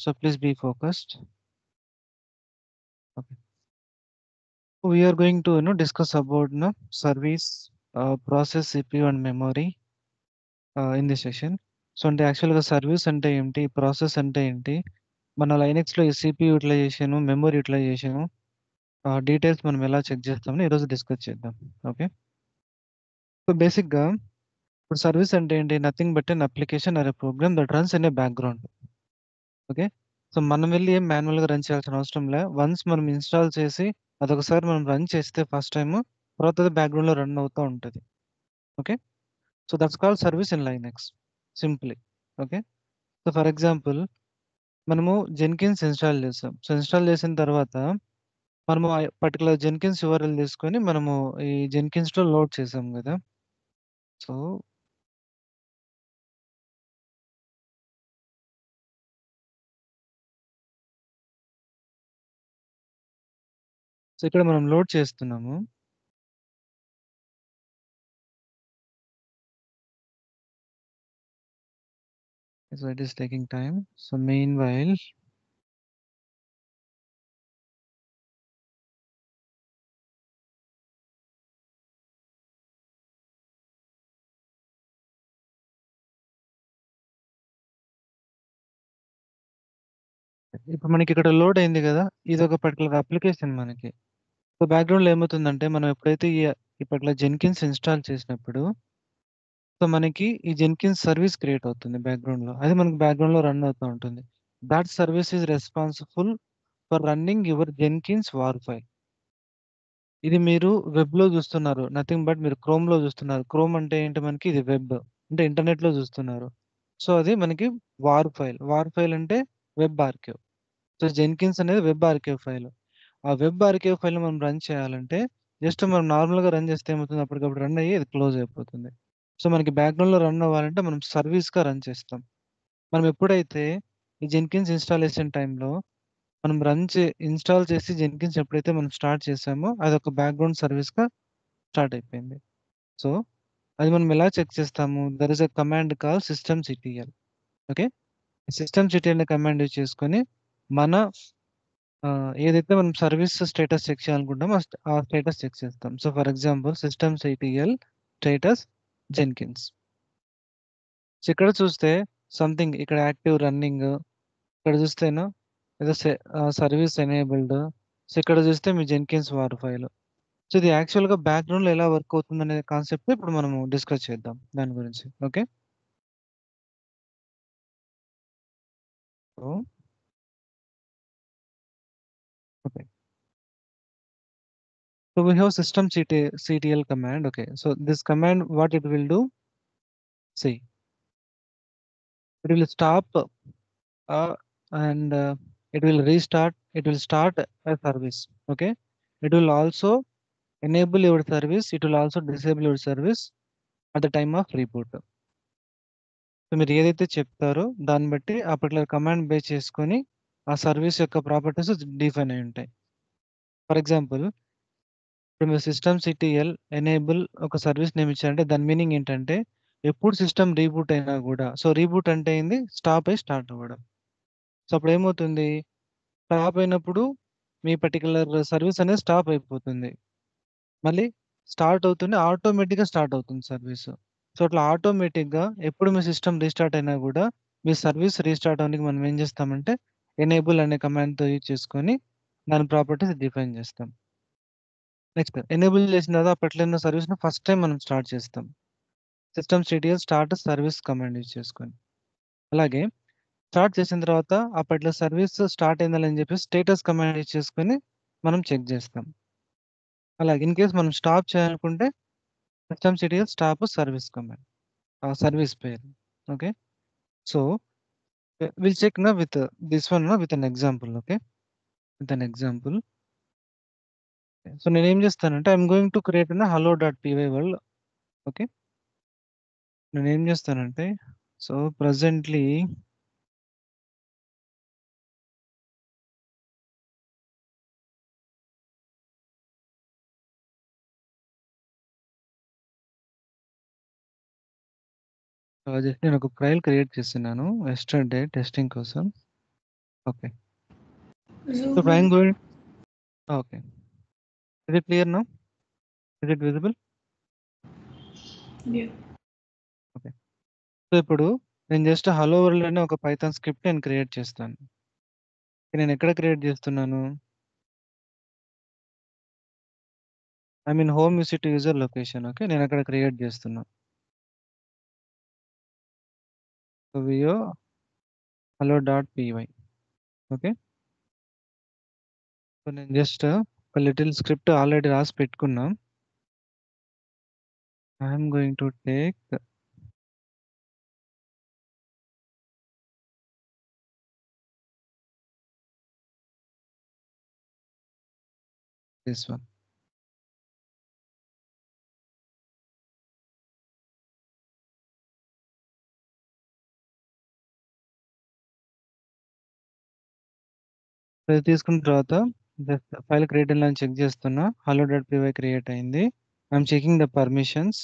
So please be focused. Okay. We are going to discuss about service, process, CPU and memory in this session. So అంటే యాక్చువల్గా service అంటే ఏంటి, process అంటే ఏంటి, మన లైనెక్స్లో ఈ CPU utilization, memory utilization details మనం ఎలా చెక్ చేస్తామని ఈరోజు డిస్కస్ చేద్దాం. ఓకే. సో బేసిక్గా ఇప్పుడు సర్వీస్ అంటే ఏంటి, nothing but an application or a program that runs in a background. Okay. So మనం వెళ్ళి ఏం మాన్యువల్గా రన్ చేయాల్సిన అవసరం లే. వన్స్ మనం ఇన్స్టాల్ చేసి అదొకసారి మనం రన్ చేస్తే ఫస్ట్ టైం, తర్వాత అది బ్యాక్గ్రౌండ్లో రన్ అవుతూ ఉంటుంది. Okay. So that's called service in Linux simply. Okay. So for example మనము జెన్కిన్స్ ఇన్స్టాల్ చేసాం. సో ఇన్స్టాల్ చేసిన తర్వాత మనము పర్టికులర్ జెన్కిన్స్ యూఆర్ఎల్ తీసుకొని మనము ఈ జెన్కిన్స్లో లోడ్ చేసాం కదా. సో సో ఇక్కడ మనం లోడ్ చేస్తున్నాము. So it is taking time. So main while ఇప్పుడు మనకి ఇక్కడ లోడ్ అయింది కదా, ఇది ఒక పర్టికులర్ అప్లికేషన్ మనకి. సో బ్యాక్గ్రౌండ్లో ఏమవుతుందంటే మనం ఎప్పుడైతే ఈ పర్టికులర్ జెన్కిన్స్ ఇన్స్టాల్ చేసినప్పుడు సో మనకి ఈ జెన్కిన్స్ సర్వీస్ క్రియేట్ అవుతుంది బ్యాక్గ్రౌండ్లో. అది మనకి బ్యాక్గ్రౌండ్లో రన్ అవుతూ ఉంటుంది. That service is responsible for running your Jenkins war file. ఇది మీరు వెబ్లో చూస్తున్నారు, నథింగ్ బట్ మీరు క్రోమ్లో చూస్తున్నారు. క్రోమ్ అంటే ఏంటి, మనకి ఇది వెబ్ అంటే ఇంటర్నెట్లో చూస్తున్నారు. సో అది మనకి వార్ ఫైల్. వార్ ఫైల్ అంటే వెబ్ ఆర్కైవ్. సో జెన్కిన్స్ అనేది వెబ్ ఆర్కైవ్ ఫైల్. ఆ వెబ్ ఆర్కైవ్ ఫైల్ మనం రన్ చేయాలంటే జస్ట్ మనం నార్మల్గా రన్ చేస్తే ఏమవుతుంది, అప్పటికప్పుడు రన్ అయ్యి అది క్లోజ్ అయిపోతుంది. సో మనకి బ్యాక్గ్రౌండ్లో రన్ అవ్వాలంటే మనం సర్వీస్గా రన్ చేస్తాం. మనం ఎప్పుడైతే ఈ జెన్కిన్స్ ఇన్స్టాలేషన్ టైంలో మనం ఇన్స్టాల్ చేసి జెన్కిన్స్ ఎప్పుడైతే మనం స్టార్ట్ చేసామో అది ఒక బ్యాక్గ్రౌండ్ సర్వీస్గా స్టార్ట్ అయిపోయింది. సో అది మనం ఎలా చెక్ చేస్తాము, there is a command call system CTL. Okay. System CTL ని కమాండ్ యూజ్ చేసుకొని మన ఏదైతే మనం సర్వీస్ స్టేటస్ చెక్ చేయాలనుకుంటామో ఆ స్టేటస్ చెక్ చేస్తాం. So for example system CTL status Jenkins. So ఇక్కడ చూస్తే సంథింగ్ ఇక్కడ యాక్టివ్ రన్నింగ్, ఇక్కడ చూస్తేను ఏదో సర్వీస్ ఎనేబుల్డ్. సో ఇక్కడ చూస్తే మీ జెన్కిన్స్ వార్ ఫైల్. సో ఇది యాక్చువల్గా బ్యాక్గ్రౌండ్లో ఎలా వర్క్ అవుతుంది అనే కాన్సెప్ట్ ఇప్పుడు మనము డిస్కస్ చేద్దాం దాని గురించి. Okay. So okay. So we have system CTL command. Okay. So this command, what it will do? See, it will stop and it will restart. It will start a service. Okay. It will also enable your service. It will also disable your service at the time of reboot. So మీరు ఏదైతే చెప్తారో దాన్ని బట్టి ఆ particular command base చేసుకొని ఆ service యొక్క properties define అయి ఉంటాయి. ఫర్ ఎగ్జాంపుల్ ఇప్పుడు మీరు సిస్టమ్ సిటిఎల్ ఎనేబుల్ ఒక సర్వీస్ నేమ్ ఇచ్చారంటే దాని మీనింగ్ ఏంటంటే ఎప్పుడు సిస్టమ్ రీబూట్ అయినా కూడా, సో రీబూట్ అంటే ఏంది, స్టాప్ అయి స్టార్ట్ అవ్వడం. సో అప్పుడు ఏమవుతుంది, స్టాప్ అయినప్పుడు మీ పర్టికులర్ సర్వీస్ అనేది స్టాప్ అయిపోతుంది. మళ్ళీ స్టార్ట్ అవుతుంది, ఆటోమేటిక్గా స్టార్ట్ అవుతుంది సర్వీస్. సో అట్లా ఆటోమేటిక్గా ఎప్పుడు మీ సిస్టమ్ రీస్టార్ట్ అయినా కూడా మీ సర్వీస్ రీస్టార్ట్ అవ్వడానికి మనం ఏం చేస్తామంటే ఎనేబుల్ అనే కమాండ్తో యూజ్ చేసుకొని దాని ప్రాపర్టీస్ డిఫైన్ చేస్తాం. నెక్స్ట్ ఎనేబుల్ చేసిన తర్వాత అప్పట్లో ఉన్న సర్వీస్ ను ఫస్ట్ టైం మనం స్టార్ట్ చేస్తాం. Systemctl start service command use చేసుకొని. అలాగే స్టార్ట్ చేసిన తర్వాత అప్పట్లో సర్వీస్ స్టార్ట్ అయిందని చెప్పి స్టేటస్ కమాండ్ యూజ్ చేసుకొని మనం చెక్ చేస్తాం. అలాగే ఇన్ కేస్ మనం స్టాప్ చేయాలనుకుంటే systemctl stop service command, service పేరు. ఓకే. సో విల్ చెక్ నా with this one with an example. Okay. With an example. So నేను ఏం చేస్తానంటే I'm going to create an hello.py world. Okay. నేను ఏం చేస్తానంటే సో ప్రజెంట్లీ జస్ట్ నేను ఒక ఫైల్ క్రియేట్ చేస్తున్నాను ఎస్టర్డే టెస్టింగ్ కోసం. Okay. So I am going. Okay. Is it clear now? Is it visible? Yeah. Okay. So ఇప్పుడు నేను జస్ట్ హలో వరల్డ్ అనే ఒక పైథాన్ స్క్రిప్ట్ నేను క్రియేట్ చేస్తాను. నేను ఎక్కడ క్రియేట్ చేస్తున్నాను? I mean home UCT user location. Okay, నేను అక్కడ క్రియేట్ చేస్తున్నా. So Veo hello dot py. Okay, so నేను జస్ట్ ఒక లిటిల్ స్క్రిప్ట్ ఆల్రెడీ రాసి పెట్టుకున్నా. I'm going to take this one. ఇది తీసుకున్న తర్వాత జస్ట్ ఫైల్ క్రియేట్ అని చెక్ చేస్తున్నా. హలో డాట్ పీవై క్రియేట్ అయింది. I'm checking the permissions.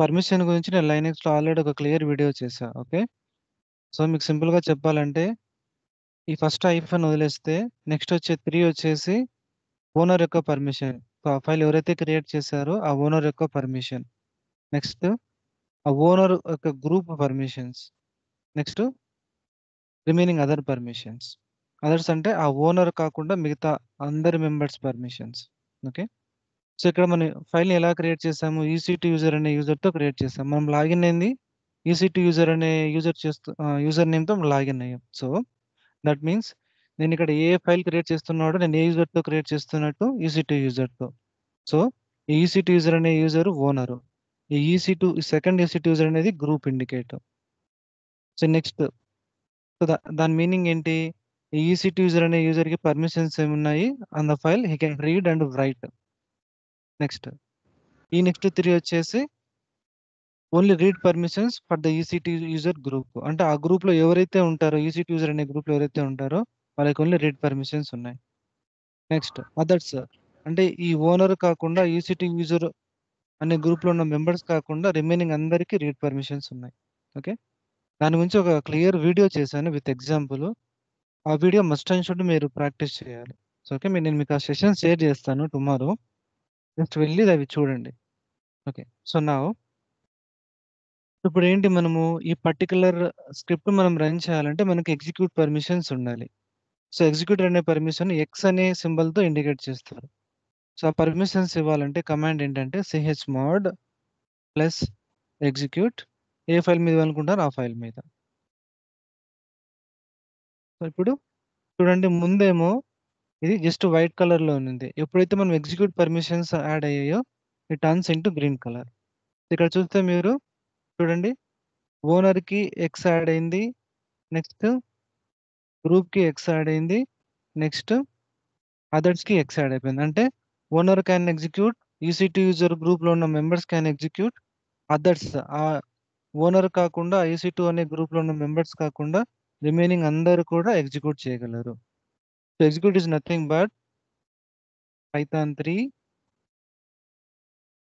Permission గురించి నేను లైనెక్స్లో ఆల్రెడీ ఒక క్లియర్ వీడియో చేశా. ఓకే, సో మీకు సింపుల్గా చెప్పాలంటే ఈ ఫస్ట్ ఐఫన్ వదిలేస్తే నెక్స్ట్ వచ్చే 3 వచ్చేసి ఓనర్ యొక్క పర్మిషన్. సో ఆ ఫైల్ ఎవరైతే క్రియేట్ చేశారో ఆ ఓనర్ యొక్క పర్మిషన్. నెక్స్ట్ ఆ ఓనర్ యొక్క group permissions. Next remaining other permissions. Others అంటే ఆ ఓనర్ కాకుండా మిగతా అందరి మెంబర్స్ పర్మిషన్స్. ఓకే, సో ఇక్కడ మనం ఫైల్ని ఎలా క్రియేట్ చేసాము? ఈసీ2 యూజర్ అనే యూజర్తో క్రియేట్ చేసాం. మనం లాగిన్ అయింది ఈసీ2 యూజర్ అనే యూజర్ నేమ్తో లాగిన్ అయ్యాం. సో దట్ మీన్స్ నేను ఇక్కడ ఏ ఫైల్ క్రియేట్ చేస్తున్నాడో నేను ఏ యూజర్తో క్రియేట్ చేస్తున్నట్టు ఈసీ2 యూజర్తో. సో ఈ ఈసీ2 యూజర్ అనే యూజర్ ఓనరు. ఈ ఈసీ2 సెకండ్ ఈసీ2 యూజర్ అనేది group indicator. So next, so దాని మీనింగ్ ఏంటి? ఈ ఈసీ2 యూజర్ అనే యూజర్కి పర్మిషన్స్ ఏమున్నాయి on the file? He can read and write. Next ఈ నెక్స్ట్ 3 వచ్చేసి only read permissions for the EC two user group. అంటే ఆ గ్రూప్లో ఎవరైతే ఉంటారో, ఈసీ2 యూజర్ అనే గ్రూప్లో ఎవరైతే ఉంటారో వాళ్ళకి ఓన్లీ రీడ్ పర్మిషన్స్ ఉన్నాయి. నెక్స్ట్ అదర్స్ అంటే ఈ ఓనర్ కాకుండా ఈసీ2 యూజర్ అనే గ్రూప్లో ఉన్న మెంబర్స్ కాకుండా రిమైనింగ్ అందరికీ రీడ్ పర్మిషన్స్ ఉన్నాయి. ఓకే, దాని గురించి ఒక క్లియర్ వీడియో చేశాను విత్ ఎగ్జాంపుల్. ఆ వీడియో మస్ట్ అండ్ షుడ్ మీరు ప్రాక్టీస్ చేయాలి. సో ఓకే, నేను మీకు ఆ సెషన్ షేర్ చేస్తాను టుమారో. జస్ట్ వెళ్ళి అవి చూడండి. ఓకే, సో నా ఇప్పుడు ఏంటి, మనము ఈ పర్టికులర్ స్క్రిప్ట్ మనం రన్ చేయాలంటే మనకి ఎగ్జిక్యూట్ పర్మిషన్స్ ఉండాలి. సో ఎగ్జిక్యూటర్ అనే పర్మిషన్ ఎక్స్ అనే సింబల్తో ఇండికేట్ చేస్తారు. సో ఆ పర్మిషన్స్ ఇవ్వాలంటే కమాండ్ ఏంటంటే chmod ప్లస్ ఎగ్జిక్యూట్. ఏ ఫైల్ మీద అనుకుంటారో ఆ ఫైల్ మీద. సో ఇప్పుడు చూడండి, ముందేమో ఇది జస్ట్ వైట్ కలర్లో ఉంది. ఎప్పుడైతే మనం ఎగ్జిక్యూట్ పర్మిషన్స్ యాడ్ అయ్యాయో it turns into green colour. ఇక్కడ చూస్తే మీరు చూడండి, ఓనర్కి ఎక్స్ యాడ్ అయింది, నెక్స్ట్ గ్రూప్కి ఎక్స్ యాడ్ అయింది, నెక్స్ట్ అదర్స్కి ఎక్స్ యాడ్ అయిపోయింది. అంటే ఓనర్ క్యాన్ ఎగ్జిక్యూట్, ఈసీ2 యూజర్ గ్రూప్లో ఉన్న మెంబర్స్ క్యాన్ ఎగ్జిక్యూట్, అదర్స్ ఆ ఓనర్ కాకుండా ఈసీ2 అనే గ్రూప్లో ఉన్న మెంబర్స్ కాకుండా రిమైనింగ్ అందరూ కూడా ఎగ్జిక్యూట్ చేయగలరు. So execute is nothing but python3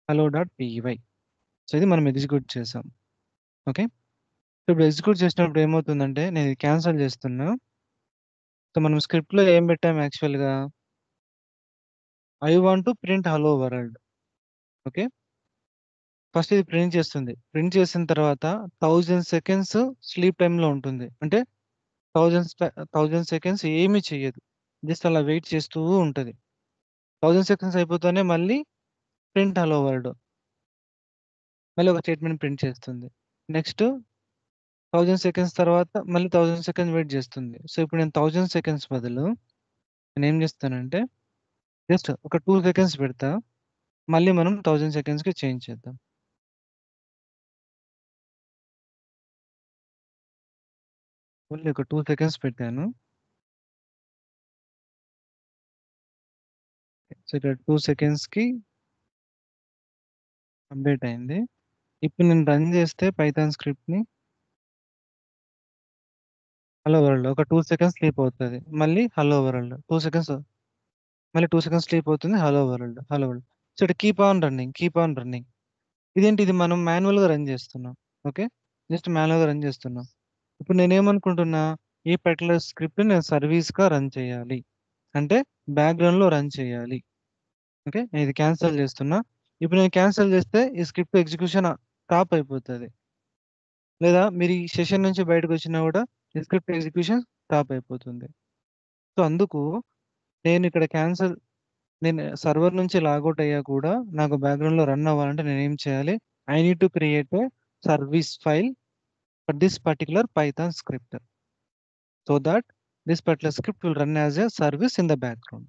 hello.py. So ఇది మనం ఎగ్జిక్యూట్ చేసాం. ఓకే, సో ఇప్పుడు ఎగ్జిక్యూట్ చేసినప్పుడు ఏమవుతుందంటే నేను ఇది క్యాన్సిల్ చేస్తున్నా. సో మనం స్క్రిప్ట్లో ఏం పెట్టాం యాక్చువల్గా? I want to print hello world. Okay, first ఇది ప్రింట్ చేస్తుంది. ప్రింట్ చేసిన తర్వాత 1000 సెకండ్స్ స్లీప్ టైంలో ఉంటుంది. అంటే 1000 సెకండ్స్ ఏమీ చెయ్యదు, జస్ట్ అలా వెయిట్ చేస్తూ ఉంటుంది. 1000 సెకండ్స్ అయిపోతేనే మళ్ళీ ప్రింట్ హలో వరల్డ్, మళ్ళీ ఒక స్టేట్మెంట్ ప్రింట్ చేస్తుంది. నెక్స్ట్ 1000 సెకండ్స్ తర్వాత మళ్ళీ 1000 సెకండ్స్ వెయిట్ చేస్తుంది. సో ఇప్పుడు నేను 1000 సెకండ్స్ బదులు నేను ఏం చేస్తానంటే జస్ట్ ఒక 2 సెకండ్స్ పెడతా, మళ్ళీ మనం 1000 సెకండ్స్కి చేంజ్ చేద్దాం. ఓన్లీ ఒక 2 సెకండ్స్ పెట్టాను. సో ఇక్కడ 2 సెకండ్స్కి అప్డేట్ అయింది. ఇప్పుడు నేను రన్ చేస్తే పైథాన్ స్క్రిప్ట్ని హలో వరల్డ్ ఒక 2 సెకండ్స్ స్లీప్ అవుతుంది, మళ్ళీ హలో వరల్డ్ 2 సెకండ్స్, మళ్ళీ 2 సెకండ్స్ స్లీప్ అవుతుంది, hello world hello world. So it keep on running, keep on running. ఇదేంటి, ఇది మనం మాన్యువల్గా రన్ చేస్తున్నాం. ఓకే, జస్ట్ మాన్యువల్గా రన్ చేస్తున్నాం. ఇప్పుడు నేనేమనుకుంటున్నా, ఈ పర్టికులర్ స్క్రిప్ట్ నేను సర్వీస్గా రన్ చేయాలి, అంటే బ్యాక్గ్రౌండ్లో రన్ చేయాలి. ఓకే, నేను ఇది క్యాన్సిల్ చేస్తున్నా. ఇప్పుడు నేను క్యాన్సిల్ చేస్తే ఈ స్క్రిప్ట్ ఎగ్జిక్యూషన్ స్టాప్ అయిపోతుంది, లేదా మీరు ఈ సెషన్ నుంచి బయటకు వచ్చినా కూడా ఈ స్క్రిప్ట్ ఎగ్జిక్యూషన్ స్టాప్ అయిపోతుంది. సో అందుకు నేను ఇక్కడ నేను సర్వర్ నుంచి లాగౌట్ అయ్యా కూడా నాకు బ్యాక్గ్రౌండ్లో రన్ అవ్వాలంటే నేను ఏం చేయాలి? I need to create a service file for this particular Python script, so that this particular script will run as a service in the background.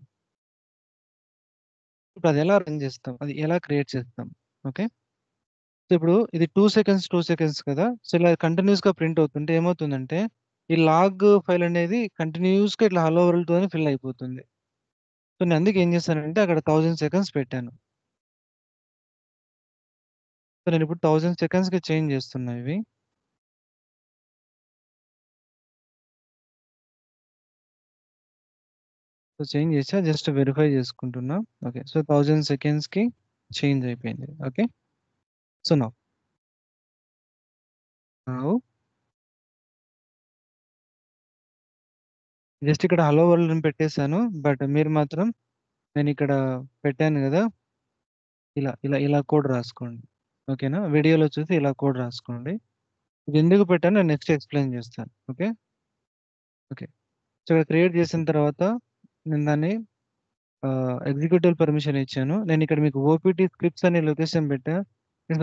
ఇప్పుడు అది ఎలా రన్ చేస్తాం, అది ఎలా క్రియేట్ చేస్తాం? ఓకే, సో ఇప్పుడు ఇది 2 సెకండ్స్ కదా. సో ఇలా కంటిన్యూస్ గా ప్రింట్ అవుతుంటే ఏమవుతుందంటే ఈ లాగ్ ఫైల్ అనేది కంటిన్యూస్ గా ఇట్లా హలో వరల్డ్ తోనే ఫిల్ అయిపోతుంది. సో నేను అందుకే ఏం చేశానంటే అక్కడ 1000 సెకండ్స్ పెట్టాను. సో నేను ఇప్పుడు 1000 సెకండ్స్ కి చేంజ్ చేస్తున్నా ఇవి. సో చేంజ్ చేసా, జస్ట్ వెరిఫై చేసుకుంటున్నా. ఓకే, సో 1000 సెకండ్స్ కి చేంజ్ అయిపోయింది. ఓకే, సో నౌ జస్ట్ ఇక్కడ హలో వరల్డ్ అని పెట్టేశాను. బట్ మీరు మాత్రం నేను ఇక్కడ పెట్టాను కదా, ఇలా ఇలా ఇలా కోడ్ రాసుకోండి. ఓకేనా, వీడియోలో చూసి ఇలా కోడ్ రాసుకోండి. ఇది ఎందుకు పెట్టాను నేను నెక్స్ట్ ఎక్స్ప్లెయిన్ చేస్తాను. ఓకే ఓకే, సో ఇక్కడ క్రియేట్ చేసిన తర్వాత నేను దాన్ని ఎగ్జిక్యూటివ్ పర్మిషన్ ఇచ్చాను. నేను ఇక్కడ మీకు ఓపీటీ స్క్రిప్ట్స్ అనే లొకేషన్ పెట్టా.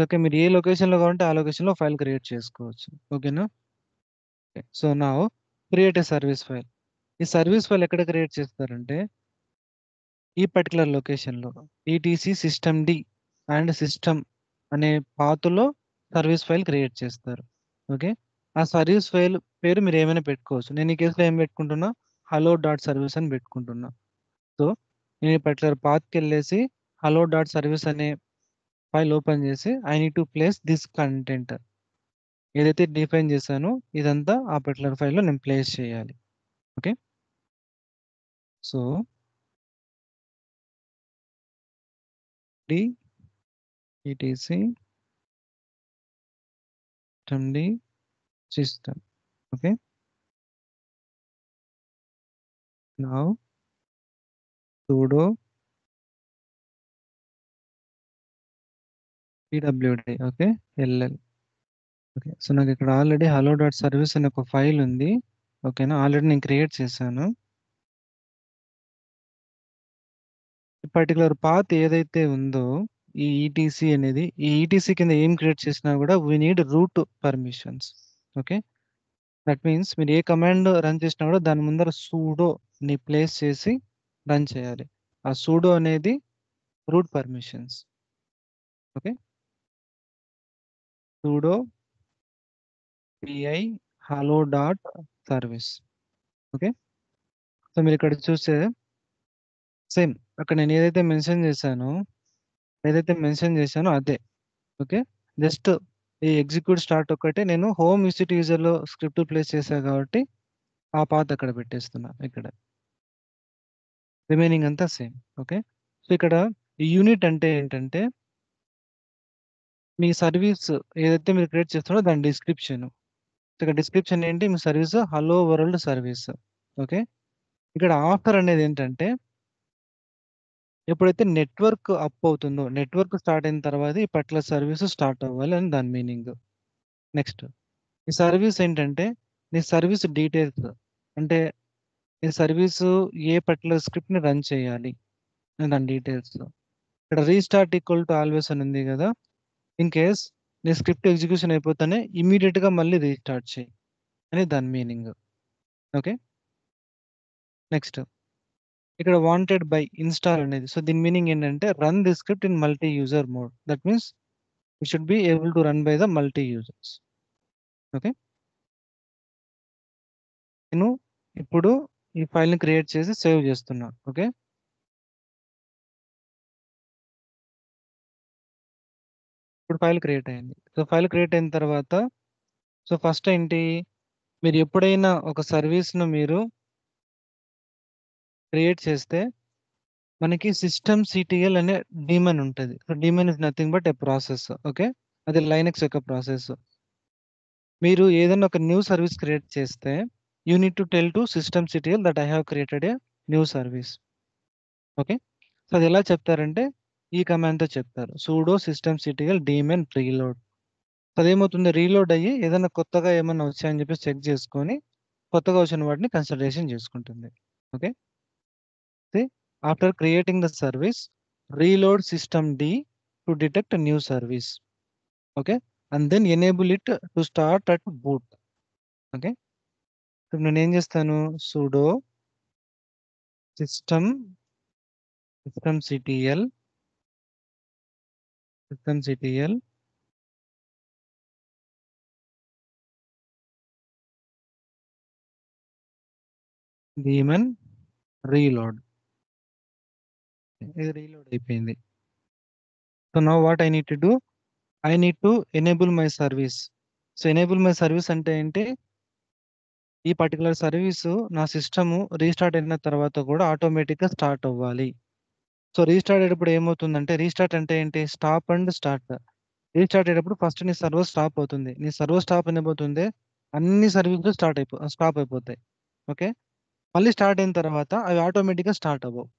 ఓకే, మీరు ఏ లొకేషన్లో కావాలంటే ఆ లొకేషన్లో ఫైల్ క్రియేట్ చేసుకోవచ్చు. ఓకేనా, సో నా క్రియేట్ ఏ సర్వీస్ ఫైల్. ఈ సర్వీస్ ఫైల్ ఎక్కడ క్రియేట్ చేస్తారంటే ఈ పర్టికులర్ లొకేషన్లో ETC system D and system అనే పాత్లో సర్వీస్ ఫైల్ క్రియేట్ చేస్తారు. ఓకే, ఆ సర్వీస్ ఫైల్ పేరు మీరు ఏమైనా పెట్టుకోవచ్చు. నేను ఈ కేసులో ఏం పెట్టుకుంటున్నా, హలో డాట్ సర్వీస్ అని పెట్టుకుంటున్నా. సో నేను ఈ పర్టికులర్ పాత్కి వెళ్ళేసి హలో డాట్ సర్వీస్ అనే ఫైల్ ఓపెన్ చేసి I need to place this content ఏదైతే డిఫైన్ చేశానో ఇదంతా ఆ పర్టికులర్ ఫైల్లో నేను ప్లేస్ చేయాలి. Okay, so D ETC system D system. Okay, now sudo pwd. Okay, ll. Okay, so నాకు ఇక్కడ ఆల్రెడీ హలో డాట్ సర్వీస్ అనే ఒక ఫైల్ ఉంది. ఓకేనా, ఆల్రెడీ నేను క్రియేట్ చేశాను. ఈ పర్టికులర్ పాత్ ఏదైతే ఉందో ఈ ఈటీసీ అనేది, ఈ ఈటీసీ కింద ఏం క్రియేట్ చేసినా కూడా we need root permissions. Okay, that means మీరు ఏ కమాండ్ రన్ చేసినా కూడా దాని ముందర సూడో ని ప్లేస్ చేసి రన్ చేయాలి. ఆ సూడో అనేది root permissions. Okay, sudo PI hello dot service. Okay, so మీరు ఇక్కడ చూస్తే సేమ్ అక్కడ నేను ఏదైతే మెన్షన్ చేశానో అదే. ఓకే, జస్ట్ ఈ ఎగ్జిక్యూట్ స్టార్ట్ ఒక్కటే నేను హోమ్ విజిట్ యూజర్లో స్క్రిప్ట్ ప్లేస్ చేశాను కాబట్టి ఆ పాత్ అక్కడ పెట్టేస్తున్నా. ఇక్కడ రిమైనింగ్ అంతా సేమ్. ఓకే, సో ఇక్కడ ఈ యూనిట్ అంటే ఏంటంటే మీ సర్వీస్ ఏదైతే మీరు క్రియేట్ చేస్తున్నారో దాని డిస్క్రిప్షన్. ఇక్కడ డిస్క్రిప్షన్ ఏంటి, మీ service hello world service. Okay, ఇక్కడ ఆఫర్ అనేది ఏంటంటే ఎప్పుడైతే నెట్వర్క్ అప్ అవుతుందో, నెట్వర్క్ స్టార్ట్ అయిన తర్వాత ఈ పర్టికులర్ సర్వీస్ స్టార్ట్ అవ్వాలి అని దాని మీనింగ్. నెక్స్ట్ ఈ సర్వీస్ ఏంటంటే నీ సర్వీస్ డీటెయిల్స్, అంటే ఈ సర్వీస్ ఏ పర్టికులర్ స్క్రిప్ట్ ని రన్ చేయాలి అని దాని డీటెయిల్స్. ఇక్కడ రీస్టార్ట్ ఈక్వల్ టు ఆల్వేస్ అని ఉంది కదా, ఇన్ కేస్ నీ స్క్రిప్ట్ ఎగ్జిక్యూషన్ అయిపోతానే ఇమీడియట్ గా మళ్ళీ రీస్టార్ట్ చేయి అని దాని మీనింగ్. ఓకే, నెక్స్ట్ ఇక్కడ వాంటెడ్ బై ఇన్స్టాల్ అనేది, సో దీని మీనింగ్ ఏంటంటే run the script in multi user mode. That means it should be able to run by the multi users. Okay, నేను ఇప్పుడు ఈ ఫైల్ ని క్రియేట్ చేసి సేవ్ చేస్తున్నా. ఓకే, ఇప్పుడు ఫైల్ క్రియేట్ అయింది. సో ఫైల్ క్రియేట్ అయిన తర్వాత సో ఫస్ట్ ఏంటి, మీరు ఎప్పుడైనా ఒక సర్వీస్ ను మీరు క్రియేట్ చేస్తే మనకి సిస్టమ్ సిటిఎల్ అనే డీమన్ ఉంటుంది. So demon is nothing but A process. Okay, అది లైనక్స్ యొక్క ప్రాసెస్. మీరు ఏదైనా ఒక న్యూ సర్వీస్ క్రియేట్ చేస్తే you need to tell to systemctl that I have created a new service. Okay. So అది ఎలా చెప్తారంటే ఈ కమాండ్తో చెప్తారు, sudo systemctl daemon preload. So అదేమవుతుంది, రీలోడ్ అయ్యి ఏదైనా కొత్తగా ఏమన్నా వచ్చాయని చెప్పి చెక్ చేసుకొని కొత్తగా వచ్చిన వాటిని కన్సిడరేషన్ చేసుకుంటుంది. Okay. After creating the service, reload systemd to detect a new service. Okay. And then enable it to start at boot. Okay. ఇప్పుడు నేను ఏం చేస్తాను, sudo systemctl daemon reload. ఇది రీలోడ్ అయిపోయింది. So now what I need to do, I need to enable my service. So enable my service అంటే ఏంటి, ఈ particular service నా సిస్టము రీస్టార్ట్ అయిన తర్వాత కూడా ఆటోమేటిక్గా స్టార్ట్ అవ్వాలి. సో రీస్టార్ట్ అయ్యేటప్పుడు ఏమవుతుందంటే, రీస్టార్ట్ అంటే ఏంటి, స్టాప్ అండ్ స్టార్ట్. రీస్టార్ట్ అయ్యేటప్పుడు ఫస్ట్ నీ సర్వర్ స్టాప్ అవుతుంది, నీ సర్వర్ స్టాప్ అయిపోతుంది, అన్ని సర్వీసులు స్టాప్ అయిపోతాయి. ఓకే. మళ్ళీ స్టార్ట్ అయిన తర్వాత అవి ఆటోమేటిక్గా స్టార్ట్ అవ్వవు.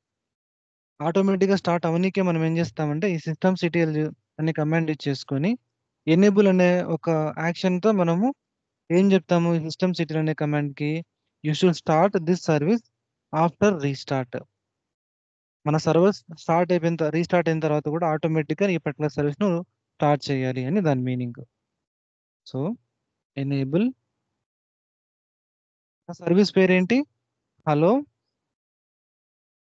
ఆటోమేటిక్గా స్టార్ట్ అవనీకే మనం ఏం చేస్తామంటే ఈ సిస్టమ్ సిటిఎల్ అనే కమాండ్ ఇచ్చేసుకొని ఎనేబుల్ అనే ఒక యాక్షన్తో మనము ఏం చెప్తాము, ఈ సిస్టమ్ సిటిఎల్ అనే కమాండ్కి, you should start this service after restart. మన సర్వర్ రీస్టార్ట్ అయిన తర్వాత కూడా ఆటోమేటిక్గా ఈ పర్టికులర్ సర్వీస్ను స్టార్ట్ చేయాలి అని దాని మీనింగ్. సో ఎనేబుల్, సర్వీస్ పేరేంటి, హలో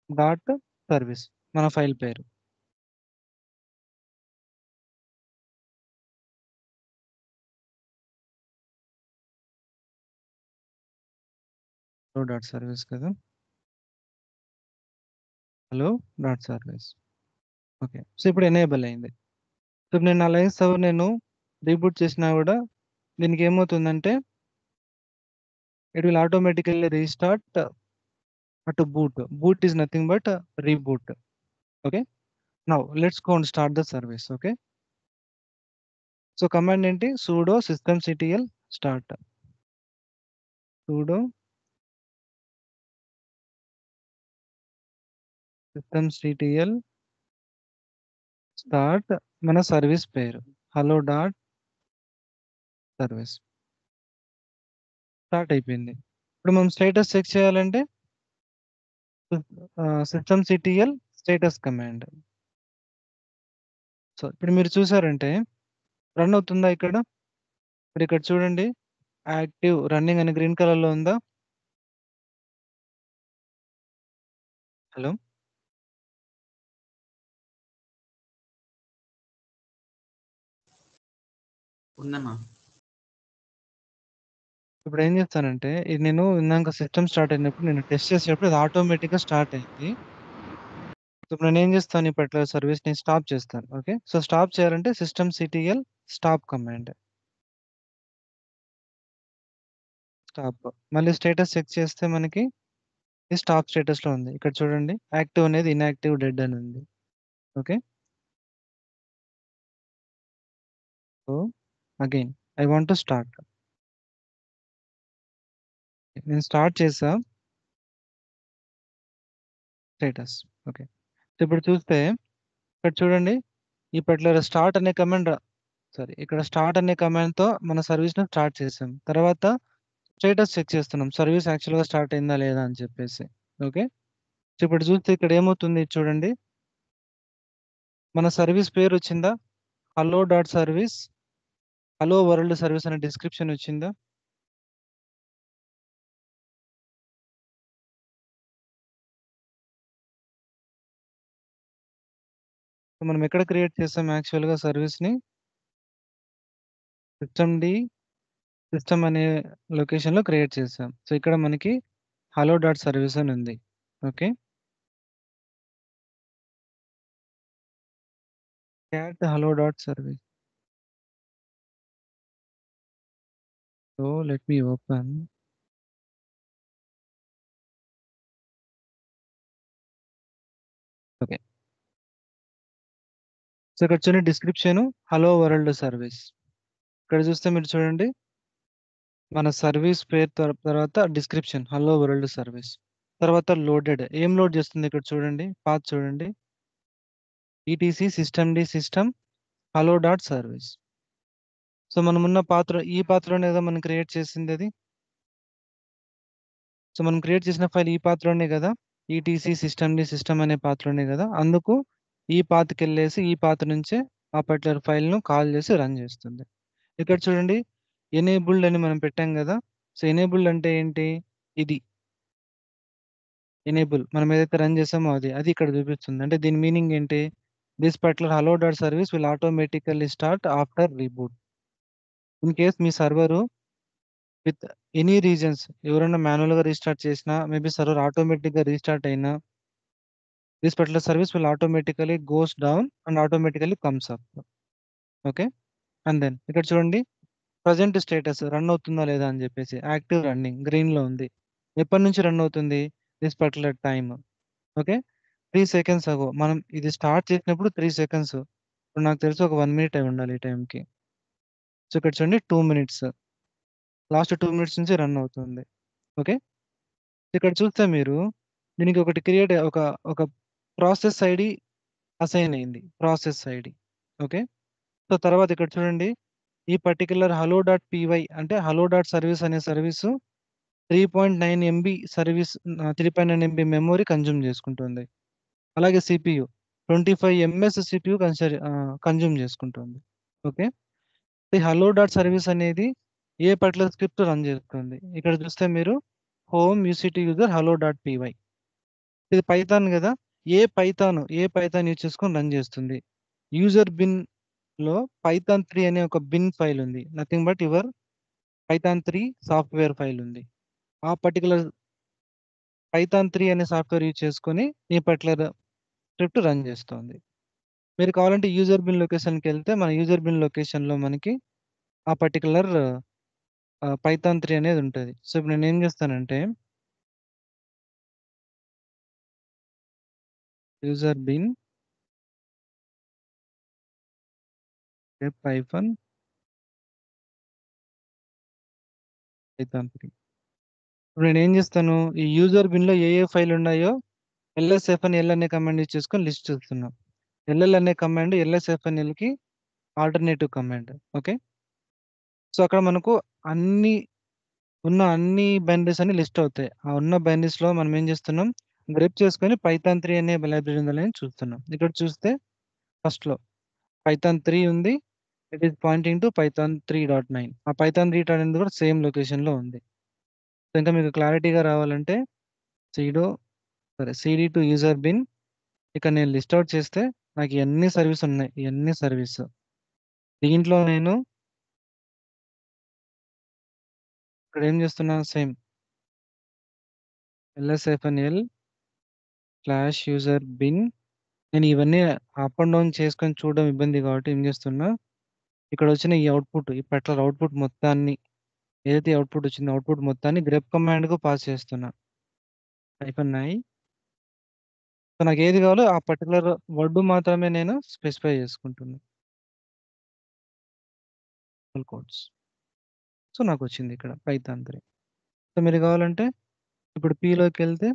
డాట్ సర్వీస్, మన ఫైల్ పేరు. హలో డాట్ సర్వీస్ కదా, hello dot service. Okay. So ఇప్పుడు ఎనేబుల్ అయింది. సో నేను నా లైన్ సర్వర్ నేను రీబూట్ చేసినా కూడా దీనికి ఏమవుతుందంటే, ఇట్ విల్ ఆటోమేటికల్లీ రీస్టార్ట్ అటు boot. Boot is nothing but reboot. Okay. Now let's go and start the service. Okay. So command ఏంటి, sudo systemctl start, sudo systemctl start, మన సర్వీస్ పేరు hello dot service. Start అయిపోయింది. ఇప్పుడు మనం status check చేయాలంటే systemctl status command. So ఇప్పుడు మీరు చూసారంటే రన్ అవుతుందా ఇక్కడ, ఇప్పుడు ఇక్కడ చూడండి, యాక్టివ్ రన్నింగ్ అని గ్రీన్ కలర్ లో ఉందా. హలో, ఉందన్నా. ఇప్పుడు ఏం చేస్తానంటే ఇది నేను ఇందాక సిస్టమ్ స్టార్ట్ అయినప్పుడు నేను టెస్ట్ చేసేటప్పుడు ఇది ఆటోమేటిక్ గా స్టార్ట్ అయింది. ఇప్పుడు నేను ఏం చేస్తాను, ఈ పర్టికులర్ సర్వీస్ ని స్టాప్ చేస్తాను. ఓకే. సో స్టాప్ చేయాలంటే system CTL stop command. Stop, మళ్ళీ స్టేటస్ చెక్ చేస్తే మనకి ఈ స్టాప్ స్టేటస్ లో ఉంది. ఇక్కడ చూడండి, యాక్టివ్ అనేది ఇన్యాక్టివ్ డెడ్ అని ఉంది. Okay. So again I want to start, నేను స్టార్ట్ చేసా స్టేటస్. ఓకే. సో ఇప్పుడు చూస్తే ఇక్కడ చూడండి, ఈ పర్టికులర్ స్టార్ట్ అనే కమాండ్, సారీ ఇక్కడ స్టార్ట్ అనే కమాండ్ తో మన సర్వీస్ ను స్టార్ట్ చేసాం. తర్వాత స్టేటస్ చెక్ చేస్తున్నాం, సర్వీస్ యాక్చువల్ గా స్టార్ట్ అయిందా లేదా అని చెప్పేసి. ఓకే. సో ఇప్పుడు చూస్తే ఇక్కడ ఏమవుతుంది చూడండి, మన సర్వీస్ పేరు వచ్చిందా, hello dot service, hello world service అనే డిస్క్రిప్షన్ వచ్చిందా. సో మనం ఎక్కడ క్రియేట్ చేసాం యాక్చువల్ గా సర్వీస్ ని, సిస్టమ్ అనే లొకేషన్ లో క్రియేట్ చేసాం. సో ఇక్కడ మనకి హలో డాట్ సర్వీస్ అని ఉంది. Okay. Cat hello dot service. So let me open. Okay. So ఇక్కడ చూడండి డిస్క్రిప్షన్ హలో వరల్డ్ సర్వీస్. ఇక్కడ చూస్తే మీరు చూడండి మన సర్వీస్ పేరు తర్వాత డిస్క్రిప్షన్ హలో వరల్డ్ సర్వీస్. తర్వాత లోడెడ్ ఏం లోడ్ చేస్తుంది ఇక్కడ చూడండి, పాత్ చూడండి, ETC system D system hello dot service. So మనం ఉన్న ఈ పాత్రలోనే కదా మనం క్రియేట్ చేసింది అది. సో మనం క్రియేట్ చేసిన ఫైల్ ఈ పాత్రలోనే కదా, ఈటీసీ సిస్టమ్ డి సిస్టమ్ అనే పాత్రలోనే కదా. అందుకు ఈ పాత్కి వెళ్ళేసి ఈ పాత్ర నుంచే ఆ పర్టికులర్ ఫైల్ను కాల్ చేసి రన్ చేస్తుంది. ఇక్కడ చూడండి ఎనేబుల్డ్ అని మనం పెట్టాం కదా. సో ఎనేబుల్డ్ అంటే ఏంటి, ఇది ఎనేబుల్ మనం ఏదైతే రన్ చేసామో అది ఇక్కడ చూపిస్తుంది. అంటే దీని మీనింగ్ ఏంటి, this particular hello dot service will automatically start after reboot. In case మీ సర్వరు విత్ ఎనీ రీజన్స్ ఎవరైనా మాన్యువల్గా రీస్టార్ట్ చేసినా, మేబీ సర్వర్ ఆటోమేటిక్గా రీస్టార్ట్ అయినా, this particular service will automatically goes down and automatically comes up. Okay. And then ఇక్కడ చూడండి present status run అవుతుందా లేదా అని చెప్పేసి, యాక్టివ్ రన్నింగ్ గ్రీన్లో ఉంది. ఎప్పటి నుంచి రన్ అవుతుంది, this particular time. Okay. 3 seconds అగో మనం ఇది స్టార్ట్ చేసినప్పుడు 3 seconds. ఇప్పుడు నాకు తెలిసి ఒక 1 minute అయి ఉండాలి ఈ టైంకి. సో ఇక్కడ చూడండి 2 minutes, లాస్ట్ 2 minutes నుంచి రన్ అవుతుంది. ఓకే. ఇక్కడ చూస్తే మీరు దీనికి ఒకటి క్రియేట్ ఒక ప్రాసెస్ ఐడి అసైన్ అయింది, ప్రాసెస్ ఐడి. ఓకే. సో తర్వాత ఇక్కడ చూడండి ఈ పర్టికులర్ హలో డాట్ పీవై అంటే హలో డాట్ సర్వీస్ అనే service 3.9 MB service, 3.9 MB memory consume చేసుకుంటుంది. అలాగే సిపియు 25 MS సిపియు కన్జ్యూమ్ చేసుకుంటుంది. ఓకే. ఈ హలో డాట్ సర్వీస్ అనేది ఏ పర్టికులర్ స్క్రిప్ట్ రన్ చేస్తుంది, ఇక్కడ చూస్తే మీరు home UCT user hello dot py, ఇది పైథాన్ కదా. ఏ పైథాన్ యూజ్ చేసుకొని రన్ చేస్తుంది. యూజర్ బిన్ లో పైథాన్ 3 అనే ఒక బిన్ ఫైల్ ఉంది, nothing but your Python 3 software file ఉంది. ఆ పర్టికులర్ పైథాన్ 3 అనే సాఫ్ట్వేర్ యూజ్ చేసుకొని ఈ పర్టికులర్ స్క్రిప్ట్ రన్ చేస్తుంది. మీరు కావాలంటే యూజర్ బిన్ లొకేషన్కి వెళ్తే మన యూజర్ బిన్ లొకేషన్లో మనకి ఆ పర్టికులర్ పైథాన్ 3 అనేది ఉంటుంది. సో ఇప్పుడు నేను ఏం చేస్తానంటే యూజర్ బిన్ పైథాన్ 3. ఇప్పుడు నేను ఏం చేస్తాను, ఈ యూజర్ బిన్లో ఏ ఏ ఫైల్ ఉన్నాయో LSFNL అనే కమాండ్ యూజ్ చేసుకొని లిస్ట్ చూస్తున్నాం. LL అనే కమాండ్ LSFNLకి ఆల్టర్నేటివ్ కమాండ్. ఓకే. సో అక్కడ మనకు అన్ని అన్ని బైనరీస్ అన్ని లిస్ట్ అవుతాయి. ఆ ఉన్న బైనరీస్ లో మనం ఏం చేస్తున్నాం, గ్రేప్ చేసుకొని పైథాన్ 3 అనే లైబ్రరీ ఉందని చూస్తున్నాం. ఇక్కడ చూస్తే ఫస్ట్ లో పైథాన్ 3 ఉంది, it is pointing to Python 3.9. ఆ పైథాన్ 3.9 కూడా సేమ్ లొకేషన్ లో ఉంది. సో ఇంకా మీకు క్లారిటీగా రావాలంటే సిడి టు యూజర్ బిన్, ఇక్కడ నేను లిస్ట్ అవుట్ చేస్తే నాకు ఎన్ని సర్వీస్ ఉన్నాయి, ఎన్ని సర్వీస్. దీంట్లో నేను ఇక్కడ ఏం చేస్తున్నా, సేమ్ LSFNL /యూజర్ బిన్. నేను ఇవన్నీ అప్ అండ్ డౌన్ చేసుకొని చూడడం ఇబ్బంది కాబట్టి ఏం చేస్తున్నా, ఇక్కడ వచ్చిన ఈ అవుట్పుట్, ఈ పర్టికులర్ అవుట్పుట్ మొత్తాన్ని, ఏదైతే అవుట్పుట్ వచ్చిందో అవుట్పుట్ మొత్తాన్ని గ్రెప్ కమాండ్ కు పాస్ చేస్తున్నా. -i. సో నాకు ఏది కావాలో ఆ పర్టికులర్ వర్డ్ మాత్రమే నేను స్పెసిఫై చేసుకుంటున్నాను కోడ్స్. సో నాకు వచ్చింది ఇక్కడ పైథాన్ 3. సో మీరు కావాలంటే ఇప్పుడు పీలోకి వెళ్తే